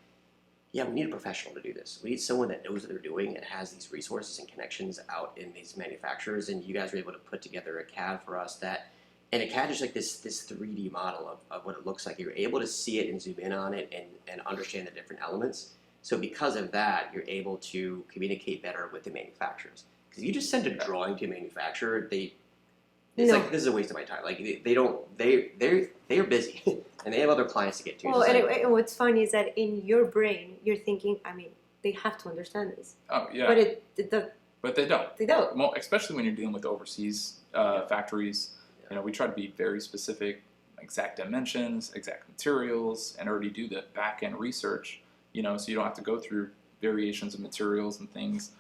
yeah, we need a professional to do this. We need someone that knows what they're doing and has these resources and connections out in these manufacturers. And you guys were able to put together a CAD for us and a CAD is like this 3D model of what it looks like. You're able to see it and zoom in on it and understand the different elements. So because of that, you're able to communicate better with the manufacturers. Because if you just send a drawing to a manufacturer, it's like, this is a waste of my time. Like, they're busy and they have other clients to get to. Well, and what's funny is that in your brain, you're thinking, I mean, they have to understand this. Oh, yeah. But they don't. They don't. Well, especially when you're dealing with overseas factories. We try to be very specific, exact dimensions, exact materials, and already do the back-end research, so you don't have to go through variations of materials and things.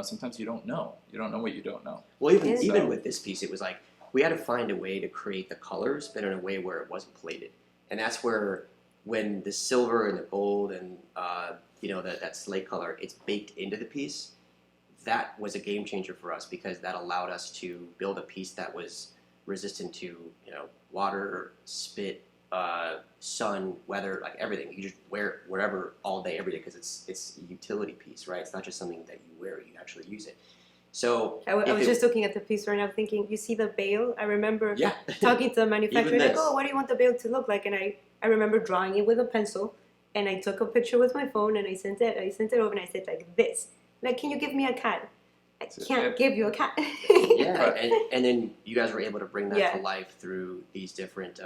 Sometimes you don't know. You don't know what you don't know. Well, even with this piece, it was like, we had to find a way to create the colors, but in a way where it wasn't plated. And that's where, when the silver and the gold and, that slate color, it's baked into the piece, that was a game changer for us because that allowed us to build a piece that was resistant to, water, spit, sun, weather, like everything. You just wear it wherever, all day, every day, because it's a utility piece, right? It's not just something that you wear, you actually use it. So I was just looking at the piece right now thinking, you see the bail? I remember talking to the manufacturer, like, oh, what do you want the bail to look like? And I remember drawing it with a pencil, and I took a picture with my phone, and I sent it over, and I said, like, this. Like, can you give me a CAD? I can't give you a CAD. Yeah, and then you guys were able to bring that to life through these different,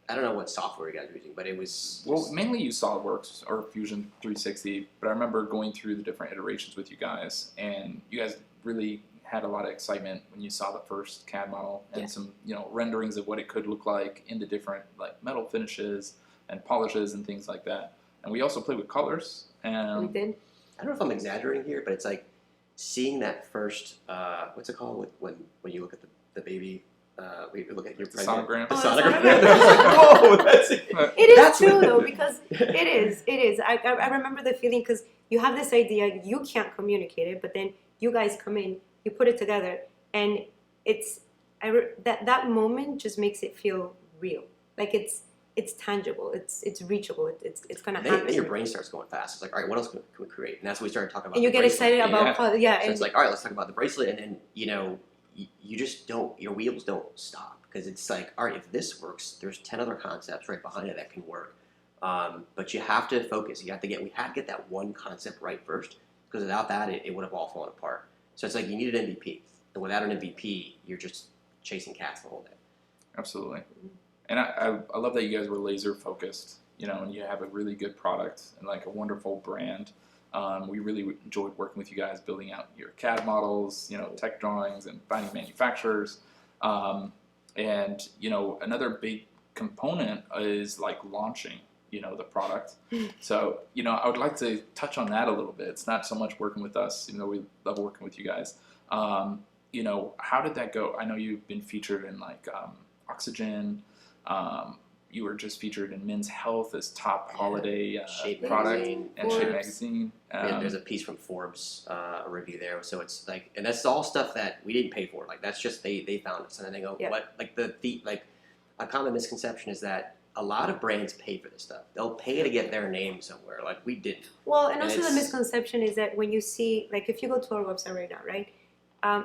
I don't know what software you guys were using, but it was... Well, mainly use SolidWorks or Fusion 360, but I remember going through the different iterations with you guys, and you guys really had a lot of excitement when you saw the first CAD model and some, renderings of what it could look like in the different, like, metal finishes and polishes and things like that. And we also played with colors. And we did. I don't know if I'm exaggerating here, but it's like seeing that first, what's it called, when you look at the baby... we look at your sonogram. The sonogram. Whoa, that's it. It is true though, because it is. I remember the feeling because you have this idea, you can't communicate it, but then you guys come in, you put it together, and that moment just makes it feel real. Like it's tangible, it's reachable, it's gonna happen. Then your brain starts going fast. It's like, all right, what else can we create? And that's when we started talking about. And you get excited about So it's like, all right, let's talk about the bracelet, and then you just don't, your wheels don't stop because it's like, all right, if this works, there's 10 other concepts right behind it that can work. But you have to focus. We had to get that one concept right first because without that, it would have all fallen apart. So it's like you need an MVP. And without an MVP, you're just chasing cats the whole day. Absolutely. And I love that you guys were laser focused, and you have a really good product and like a wonderful brand. We really enjoyed working with you guys, building out your CAD models, tech drawings, and finding manufacturers. And another big component is like launching. the product. So, I would like to touch on that a little bit. It's not so much working with us, even though we love working with you guys. How did that go? I know you've been featured in like Oxygen. You were just featured in Men's Health as top holiday Shape product magazine, and Forbes. Shape Magazine. there's a piece from Forbes, a review there. So it's like, and that's all stuff that we didn't pay for. Like that's just they found us, and then they go, Yeah. what? Like like a common misconception is that a lot of brands pay for this stuff. They'll pay to get their name somewhere. Like we didn't. Well, and And also the it's- misconception is that when you see, like, if you go to our website right now, right?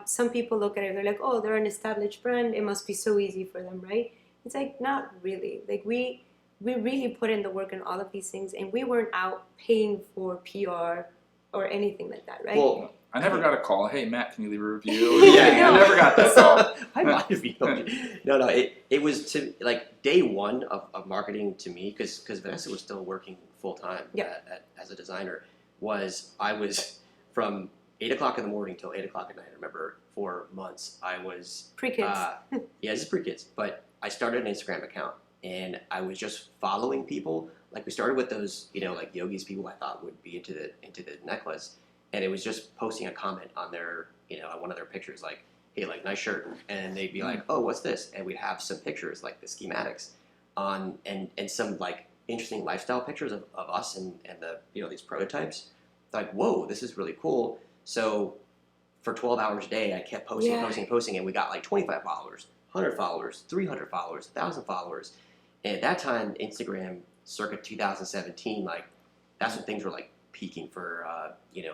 Some people look at it, they're like, oh, they're an established brand. It must be so easy for them, right? It's like, not really. Like, we really put in the work in all of these things, and we weren't out paying for PR or anything like that, right? Well, I never got a call. Hey, Matt, can you leave a review? Yeah, I never got that call. I might have been. No. It was to like day one of marketing to me because Vanessa was still working full time Yeah. as a designer. I was from 8 o'clock in the morning till 8 o'clock at night. I remember for months I was Pre-kids. yeah, this is pre-kids, but I started an Instagram account and I was just following people. Like we started with those, like yogis people I thought would be into the necklace, and it was just posting a comment on their, on one of their pictures, like, hey, like nice shirt, and they'd be like, oh, what's this? And we'd have some pictures like the schematics on, and some like interesting lifestyle pictures of us and the these prototypes. Like, whoa, this is really cool. So for 12 hours a day, I kept posting, Yeah. posting, and we got like 25 followers, 100 followers, 300 followers, 1,000 followers. And at that time, Instagram, circa 2017, like that's when things were like peaking for,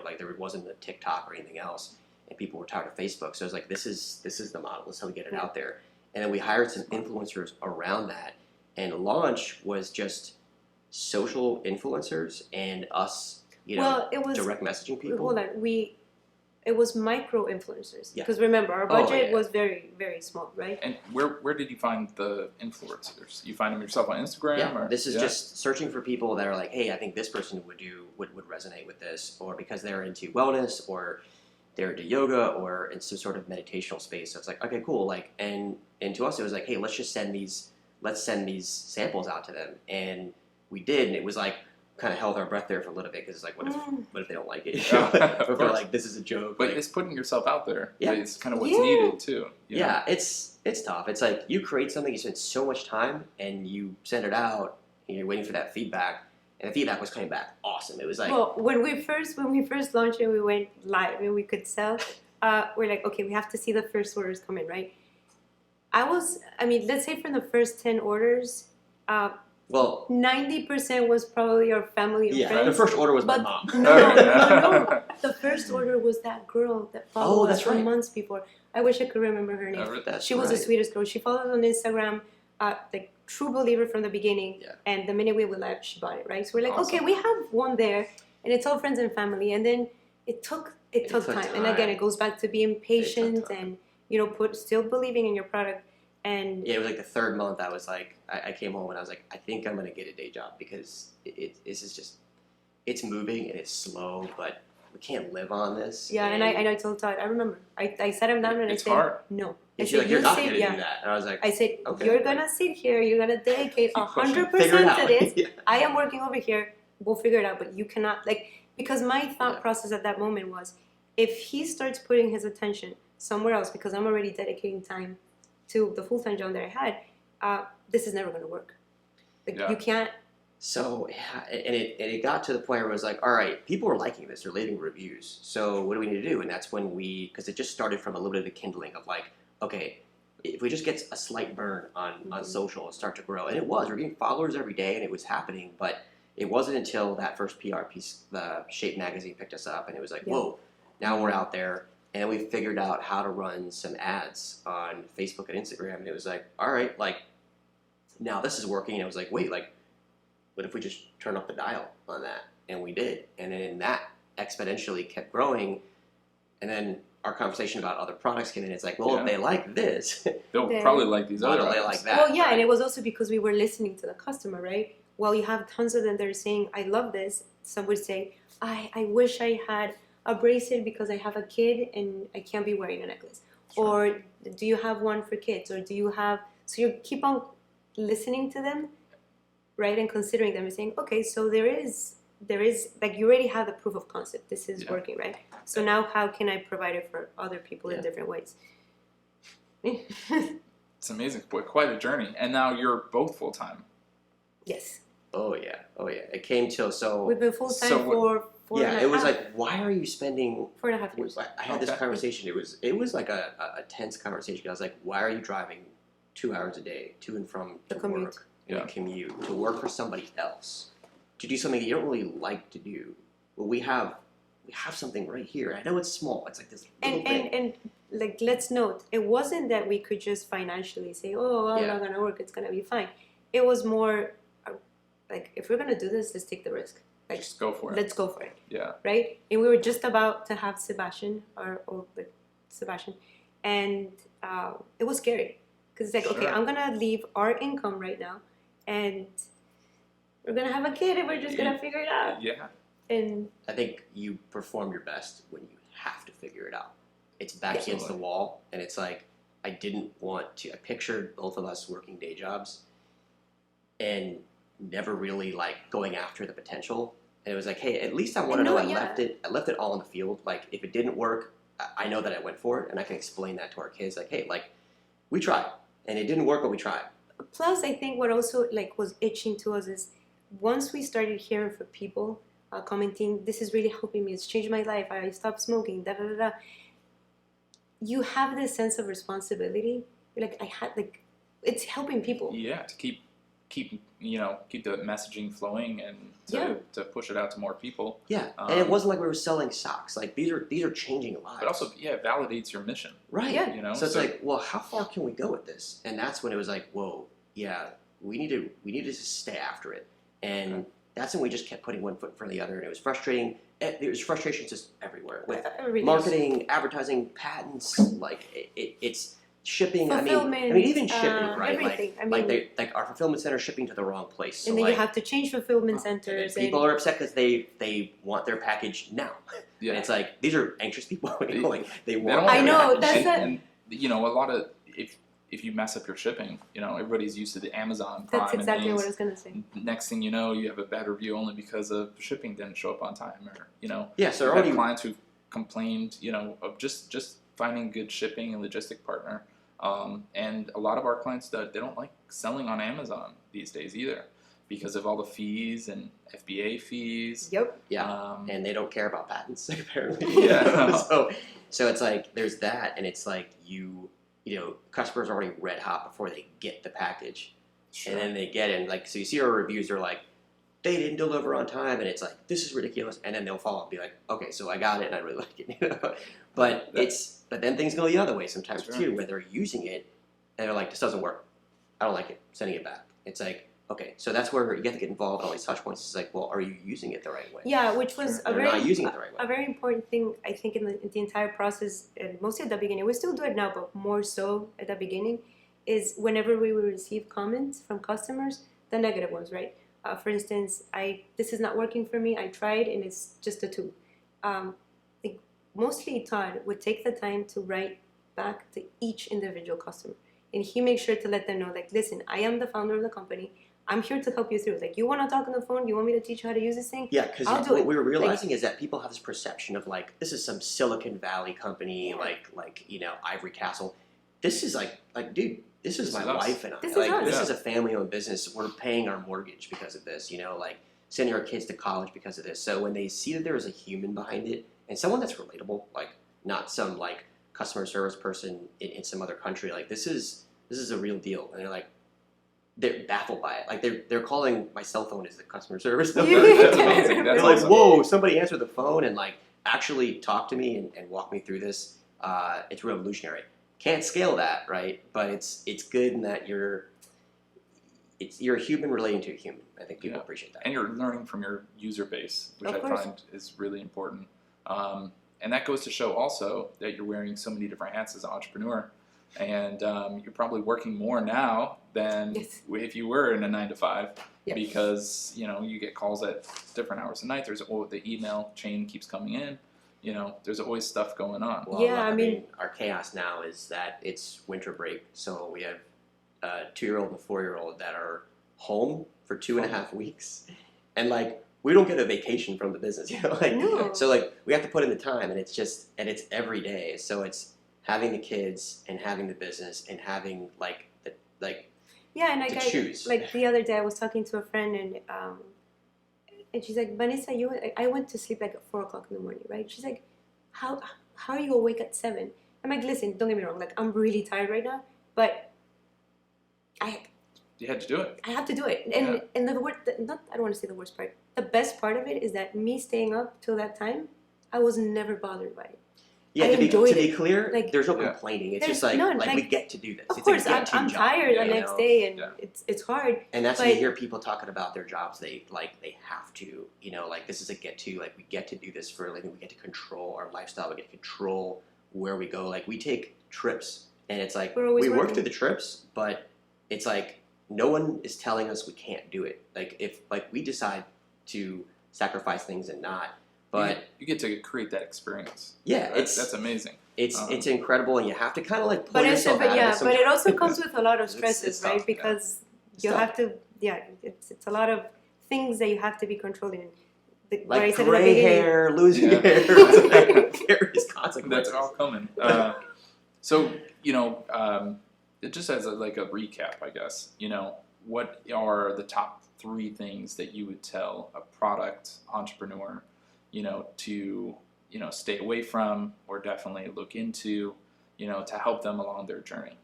like there wasn't a TikTok or anything else, and people were tired of Facebook. So I was like, this is the model. This is how we get it out there. And then we hired some influencers around that, and launch was just social influencers and us, well, it was direct messaging people. Hold on, it was micro influencers Yeah. because remember our budget yeah. was very, very small, right? And where did you find the influencers? You find them yourself on Instagram? Yeah, Or? this is just searching for people that are like, hey, I think this person would resonate with this, or because they're into wellness, or they're into yoga, or in some sort of meditational space. So it's like, okay, cool. Like, and to us, it was like, hey, let's send these samples out to them, and we did, and it was like kind of held our breath there for a little bit because it's like, what if they don't like it? Yeah, Or of if they're course. like, this is a joke. But like, it's putting yourself out there. Yeah. It's kind of what's Yeah. needed too. you know? yeah, it's tough. It's like you create something, you spend so much time, and you send it out, and you're waiting for that feedback, and the feedback was coming back awesome. It was like, Well, when we first launched it, we went live and we could sell. We're like, okay, we have to see the first orders come in, right? Let's say from the first 10 orders, well, 90% was probably our family and yeah, friends. the first order was my But mom. no. The first order was that girl that followed that's us for right. months before. I wish I could remember her name. That's She was the right. sweetest girl. She followed us on Instagram, like true believer from the beginning. Yeah. And the minute we went live, she bought it, right? So we're like, Awesome. okay, we have one there, and it's all friends and family. And then it took took time. And again, time. it goes back to being patient time. and still believing in your product. And Yeah, it was like the third month. I was like, I came home and I was like, I think I'm gonna get a day job because it's just, it's moving and it's slow, but we can't live on this. yeah, and I told Todd, I remember, I sat him down and It's I said, hard. no. I And she's said, like, you're "You not sit- gonna yeah." do that. And I was like, I said, Okay. you're gonna sit here, you're gonna dedicate Keep pushing. 100% figure it to out. this. Yeah. I am working over here, we'll figure it out, but you cannot, because my thought Yeah. process at that moment was, if he starts putting his attention somewhere else, because I'm already dedicating time to the full-time job that I had, this is never gonna work. Yeah. You can't, So yeah, and it got to the point where it was like, all right, people are liking this, they're leaving reviews. So what do we need to do? And that's when because it just started from a little bit of a kindling of like, okay, if we just get a slight burn on social and start to grow, and it was, we're getting followers every day, and it was happening, but it wasn't until that first PR piece, the Shape magazine picked us up, and it was like, Yeah. whoa, now we're out there, and then we figured out how to run some ads on Facebook and Instagram, and it was like, all right, like now this is working, and it was like, wait, like, what if we just turn up the dial on that? And we did. And then that exponentially kept growing. And then our conversation about other products came in. It's like, well, Yeah. if they like this, They'll Yeah. probably like these why other don't they items. like that? well, yeah, right? and it was also because we were listening to the customer, right? Well, you have tons of them that are saying, I love this. Some would say, I wish I had a bracelet because I have a kid and I can't be wearing a necklace. Sure. Or do you have one for kids? Or do you have, so you keep on listening to them. right? And considering them and saying, okay, so there is like you already have the proof of concept. This is working, right? So now how can I provide it for other people in different ways? It's amazing, boy, quite a journey. And now you're both full time. Yes. Oh yeah. It came till so. We've been full time for 4 Yeah, and a it was half. like, why are you spending 4.5 years? I had this conversation. It was like a tense conversation. I was like, why are you driving 2 hours a day to and from The to commute. work and commute to work for somebody else to do something you don't really like to do? Well, we have something right here. I know it's small. It's like this little thing. And like let's note, it wasn't that we could just financially say, oh, I'm not gonna work. It's gonna be fine. It was more like if we're gonna do this, let's take the risk. Like, just go for it. Let's go for it. Yeah. Right? And we were just about to have Sebastian, and it was scary because it's like, okay, I'm gonna leave our income right now, and we're gonna have a kid, and we're just gonna figure it out. Yeah. And I think you perform your best when you have to figure it out. It's back against the wall, and it's like I didn't want to. I pictured both of us working day jobs, and never really like going after the potential. And it was like, hey, at least I want to know I left it all in the field. Like if it didn't work, I know that I went for it, and I can explain that to our kids. Like, hey, like we tried, and it didn't work, but we tried. plus, I think what also like was itching to us is once we started hearing from people commenting, this is really helping me. It's changed my life. I stopped smoking. Da da da da. You have this sense of responsibility. Like it's helping people. Yeah, to keep the messaging flowing and to push it out to more people. Yeah, and it wasn't like we were selling socks. Like these are changing lives. But also, it validates your mission. Right. Yeah. So it's like, well, how far can we go with this? And that's when it was like, whoa, yeah, we need to stay after it. And that's when we just kept putting one foot in front of the other, and it was frustrating. There was frustration just everywhere with marketing, advertising, patents. Like it's shipping. I mean, even shipping, right? Everything. Like our fulfillment center shipping to the wrong place. So and then you have to change fulfillment centers. And people are upset because they want their package now. Yeah. And it's like these are anxious people. Like they want. I know that's and a lot of if you mess up your shipping, everybody's used to the Amazon Prime. That's exactly and what I was gonna say. Next thing you know, you have a bad review only because of shipping didn't show up on time, or Yeah, so I've had clients who complained, of just finding good shipping and logistic partner. And a lot of our clients they don't like selling on Amazon these days either because of all the fees and FBA fees. Yep. Yeah. And they don't care about patents apparently. Yeah. So it's like there's that, and it's like customers are already red hot before they get the package. Sure. And then they get it, and like, so you see our reviews are like, they didn't deliver on time, and it's like, this is ridiculous. And then they'll follow up and be like, okay, so I got it and I really like it. But then things go the other way sometimes too, where they're using it and they're like, this doesn't work. I don't like it. Sending it back. It's like, okay, so that's where you have to get involved in all these touch points. It's like, well, are you using it the right way? Yeah, which was not using it the right way. A very important thing, I think, in the entire process, and mostly at the beginning. We still do it now, but more so at the beginning, is whenever we will receive comments from customers, the negative ones, right? For instance, this is not working for me. I tried, and it's just a tool. Mostly Todd would take the time to write back to each individual customer, and he makes sure to let them know, like, listen, I am the founder of the company. I'm here to help you through. Like, you want to talk on the phone? You want me to teach you how to use this thing? Yeah, because what we were realizing is that people have this perception of like, this is some Silicon Valley company, like Ivory Castle. This is like, dude, this is my wife and I. This is a family-owned business. We're paying our mortgage because of this. Like sending our kids to college because of this. So when they see that there is a human behind it and someone that's relatable, like not some like customer service person in some other country, like this is a real deal, and they're baffled by it. Like they're calling my cell phone as the customer service number. That's amazing. That's like, awesome. whoa, somebody answered the phone and like actually talk to me and walk me through this. It's revolutionary. Can't scale that, right? But it's good in that you're a human relating to a human. I think people appreciate that. And you're learning from your user base, which I find is really important. And that goes to show also that you're wearing so many different hats as an entrepreneur. And you're probably working more now than if you were in a 9-to-5 because, you get calls at different hours of night. There's the email chain keeps coming in. There's always stuff going on. Well, I mean, our chaos now is that it's winter break. So we have a 2-year-old and a 4-year-old that are home for 2.5 weeks, and like we don't get a vacation from the business, like No. so like we have to put in the time, and it's every day. So it's having the kids and having the business and having Yeah, and to choose. like the other day, I was talking to a friend, and she's like, Vanessa, I went to sleep like at 4 o'clock in the morning, right? She's like, how are you awake at 7? I'm like, listen, don't get me wrong, like I'm really tired right now, but You had to do it. I have to do it. And the I don't want to say the worst part. The best part of it is that me staying up till that time, I was never bothered by it. Yeah, I to enjoyed be it. clear, Like, there's no Yeah. complaining. It's There's just like none, we get to do this. Of It's course, a get-to I'm job, tired the you next know? day, and Yeah. it's hard. And that's but, when you hear people talking about their jobs. They have to, like this is a get to. Like we get to do this for a living. We get to control our lifestyle. We get to control where we go. Like we take trips, and it's like We're always we work working. through the trips, but it's like no one is telling us we can't do it. Like if we decide to sacrifice things and not, but you get to create that experience. yeah, That's amazing. it's incredible, and you have to kind of like pull but yourself out of it but it sometimes. also comes with a lot of It's stresses, right? tough, yeah. Because It's you tough. have to, it's a lot of things that you have to be controlling. What I Like said at the gray beginning. hair, losing Yeah. hair, it's like various consequences. That's all coming. So just as a recap, I guess, what are the top 3 things that you would tell a product entrepreneur, to stay away from or definitely look into, to help them along their journey.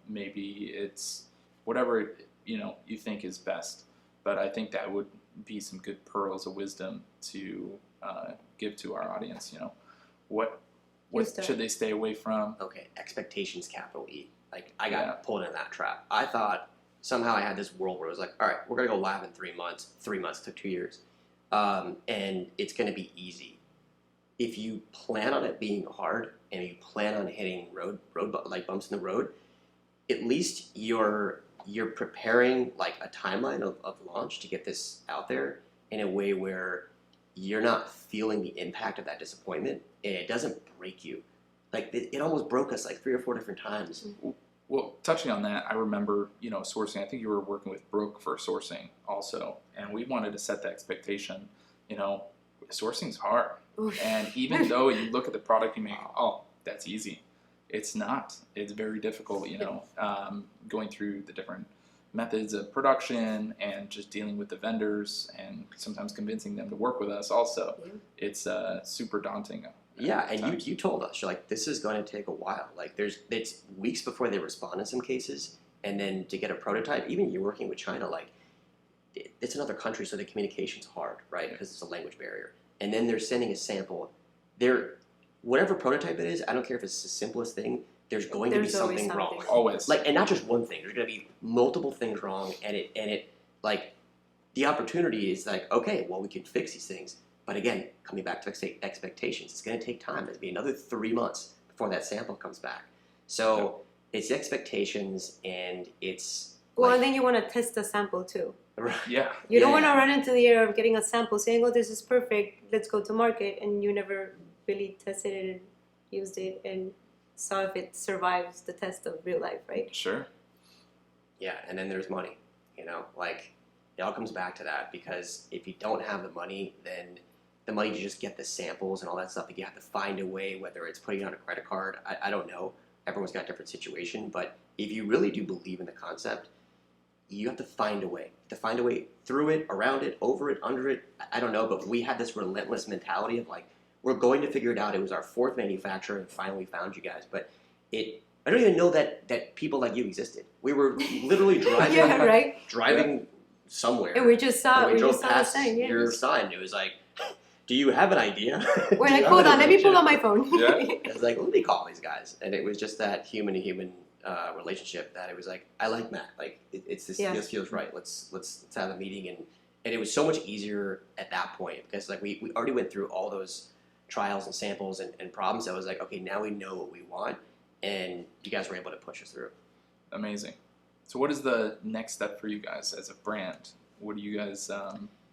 Maybe it's whatever you think is best, but I think that would be some good pearls of wisdom to give to our audience. What should they stay away from? Okay, expectations, capital E. Like I got pulled in that trap. I thought somehow I had this world where it was like, all right, we're gonna go live in 3 months. 3 months took 2 years, and it's gonna be easy. If you plan on it being hard and you plan on hitting road bumps in the road, at least you're preparing like a timeline of launch to get this out there in a way where you're not feeling the impact of that disappointment, and it doesn't break you. Like it almost broke us like 3 or 4 different times. Well, touching on that, I remember, sourcing. I think you were working with Brooke for sourcing also, and we wanted to set the expectation. Sourcing's hard, Oof. and even though you look at the product, you make, oh, that's easy. It's not. It's very difficult. Going through the different methods of production and just dealing with the vendors and sometimes convincing them to work with us. Also, it's super daunting. Yeah, and you told us, you're like, this is going to take a while. Like it's weeks before they respond in some cases, and then to get a prototype, even you're working with China, like it's another country, so the communication's hard, right? Because it's a language barrier. And then they're sending a sample. Whatever prototype it is, I don't care if it's the simplest thing. There's going to be something wrong. Always. And not just one thing. There's going to be multiple things wrong, and it like the opportunity is like, okay, well, we can fix these things. But again, coming back to expectations, it's going to take time. There's going to be another 3 months before that sample comes back. So it's expectations, and it's Well, and then you want to test the sample too. Yeah. You don't want to run into the air of getting a sample saying, oh, this is perfect, let's go to market, and you never really tested it and used it and saw if it survives the test of real life, right? Sure. Yeah, and then there's money. Like it all comes back to that, because if you don't have the money, then the money to just get the samples and all that stuff, you have to find a way, whether it's putting it on a credit card. I don't know. Everyone's got a different situation, but if you really do believe in the concept, you have to find a way. Through it, around it, over it, under it. I don't know, but we had this relentless mentality of like, we're going to figure it out. It was our 4th manufacturer, and finally found you guys. But I don't even know that people like you existed. We were literally driving somewhere. And we just saw, and we drove the past sign. Yeah. your sign. It was like, do you have an idea? We're like, hold on, let me pull out my phone. Yeah. It was like, let me call these guys. And it was just that human-to-human relationship that it was like, I like Matt. Like, this feels right. Let's have a meeting. And it was so much easier at that point, because like we already went through all those trials and samples and problems. That was like, okay, now we know what we want, and you guys were able to push us through. Amazing. So what is the next step for you guys as a brand? What do you guys,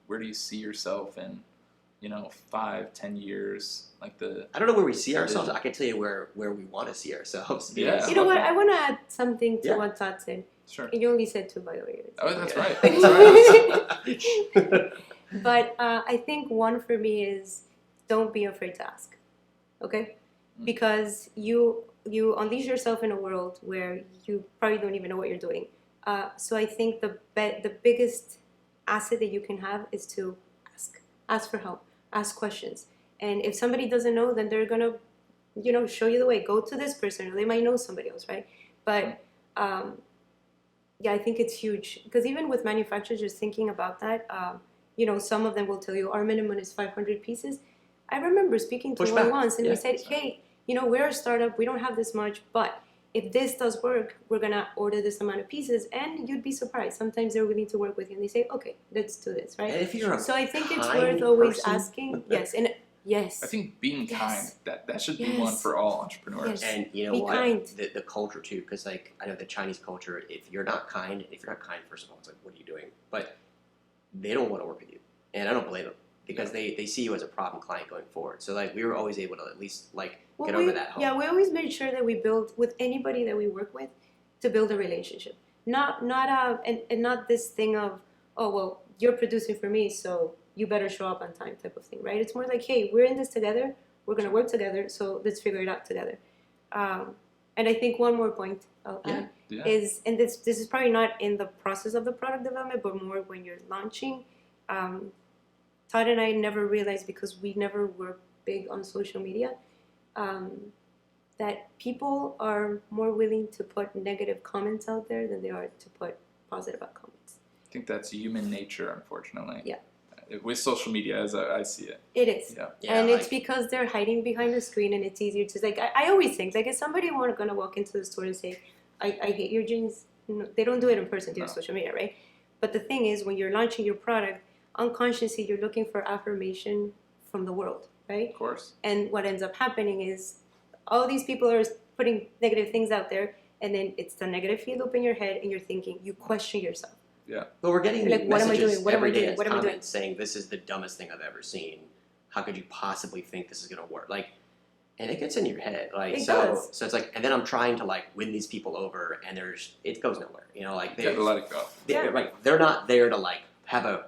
where do you see yourself in, 5-10 years? I don't know where we see ourselves. I can tell you where we want to see ourselves. Yeah. You know what? I want to add something to Yeah. what Todd said. Sure. And you only said 2, by the way. Oh, that's Yeah. right. That's right. But I think one for me is don't be afraid to ask, okay? Mm. Because you unleash yourself in a world where you probably don't even know what you're doing. So I think the biggest asset that you can have is to ask for help, ask questions, and if somebody doesn't know, then they're gonna, show you the way. Go to this person, or they might know somebody else, right? But yeah, I think it's huge because even with manufacturers, just thinking about that, some of them will tell you our minimum is 500 pieces. I remember speaking to Push one back. once, and Yeah. we said, hey, we're a startup, we don't have this much, but if this does work, we're gonna order this amount of pieces, and you'd be surprised. Sometimes they're willing to work with you, and they say, okay, let's do this, right? And if you're a So I think it's kind worth always person- asking. Yes, and yes. I think being Yes. kind, that should be Yes. one for all entrepreneurs. Yes. And you know Be what? kind. The culture too, because like I know the Chinese culture. If you're not kind, first of all, it's like, what are you doing? But they don't want to work with you, and I don't blame them because they see you as a problem client going forward. So like we were always able to at least like get over that hump. Yeah, we always made sure that we build with anybody that we work with to build a relationship. Not not this thing of, oh well, you're producing for me, so you better show up on time type of thing, right? It's more like, hey, we're in this together, we're gonna work together, so let's figure it out together. And I think one more point I'll add is, and this is probably not in the process of the product development, but more when you're launching. Todd and I never realized, because we never were big on social media, that people are more willing to put negative comments out there than they are to put positive comments. I think that's human nature, unfortunately. Yeah. With social media, as I see it. It is. Yeah. And it's because they're hiding behind the screen, and it's easier to, like, I always think, like, if somebody going to walk into the store and say, I hate your jeans, they don't do it in person, they do social media, right? But the thing is, when you're launching your product, unconsciously you're looking for affirmation from the world, right? Of course. And what ends up happening is all these people are putting negative things out there, and then it's the negative feed loop in your head, and you're thinking, you question yourself. Yeah. But we're getting Like, what am I messages doing? What am I every day doing? as What am I doing? comments saying this is the dumbest thing I've ever seen. How could you possibly think this is gonna work? Like, and it gets in your head. Like, It so does. it's like, and then I'm trying to like win these people over, and it goes nowhere. Like You gotta let it go. they're not there to like have a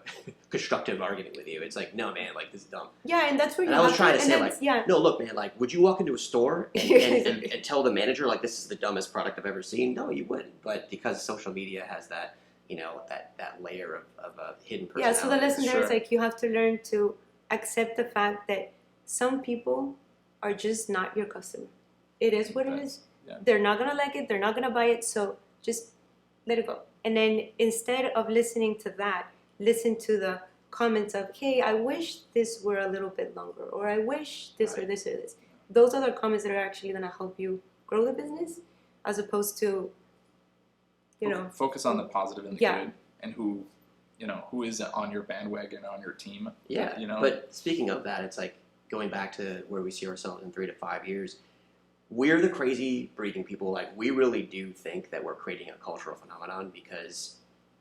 constructive argument with you. It's like, no man, like this is dumb. Yeah, and that's where And you I was have trying to and say that's- like, no, look man, like would you walk into a store and tell the manager like this is the dumbest product I've ever seen? No, you wouldn't. But because social media has that, that layer of a hidden Yeah, personality. so the lesson there is Sure. like you have to learn to accept the fact that some people are just not your customer. It is what it is. Yeah. They're not gonna like it. They're not gonna buy it. So just let it go. And then instead of listening to that, listen to the comments of, hey, I wish this were a little bit longer, or I wish this or this or this. Those are the comments that are actually gonna help you grow the business, as opposed to, Focus on the positive and the Yeah. good, and who is on your bandwagon, on your team. Yeah, You know? but speaking of that, it's like going back to where we see ourselves in 3 to 5 years. We're the crazy breathing people. Like, we really do think that we're creating a cultural phenomenon, because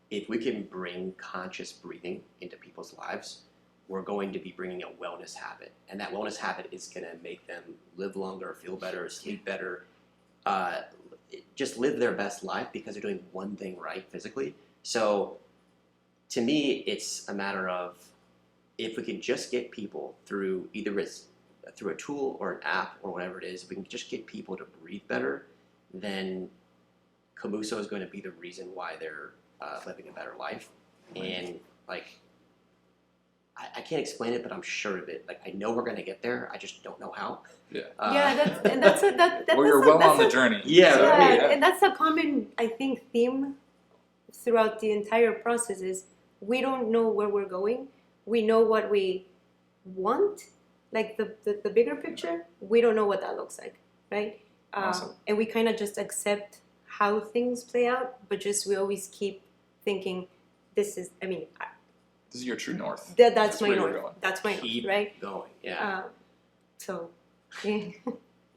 if we can bring conscious breathing into people's lives, we're going to be bringing a wellness habit. And that wellness habit is going to make them live longer, feel better, sleep better, just live their best life because they're doing one thing right physically. So to me, it's a matter of, if we can just get people through through a tool or an app or whatever it is, if we can just get people to breathe better, then Komuso is going to be the reason why they're living a better life. And like, I can't explain it, but I'm sure of it. Like, I know we're going to get there. I just don't know how. Yeah. That's Well, you're well on the journey. Yeah, Yeah, right. and that's a common, I think, theme throughout the entire process is we don't know where we're going. We know what we want, like the bigger picture. We don't know what that looks like, right? Awesome. And we kind of just accept how things play out, but we always keep thinking, this is your true north. that's my where you're north. going. That's my Keep north, right? going. Yeah. So, yeah.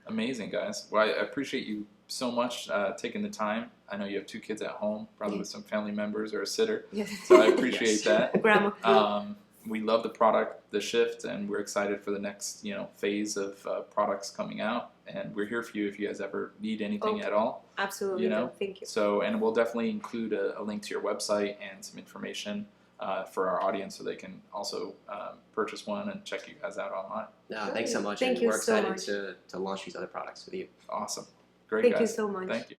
Amazing, guys. Well, I appreciate you so much taking the time. I know you have 2 kids at home, probably with some family members or a sitter. Yes. So I appreciate Yes. that. Grandma. we love the product, the shift, and we're excited for the next phase of products coming out. And we're here for you if you guys ever need anything at all. Absolutely. Thank you. So, and we'll definitely include a link to your website and some information for our audience so they can also purchase one and check you guys out online. No, thanks so much. Thank and you we're so excited much. to launch these other products with you. Awesome. Great, Thank guys. you so much. Thank you.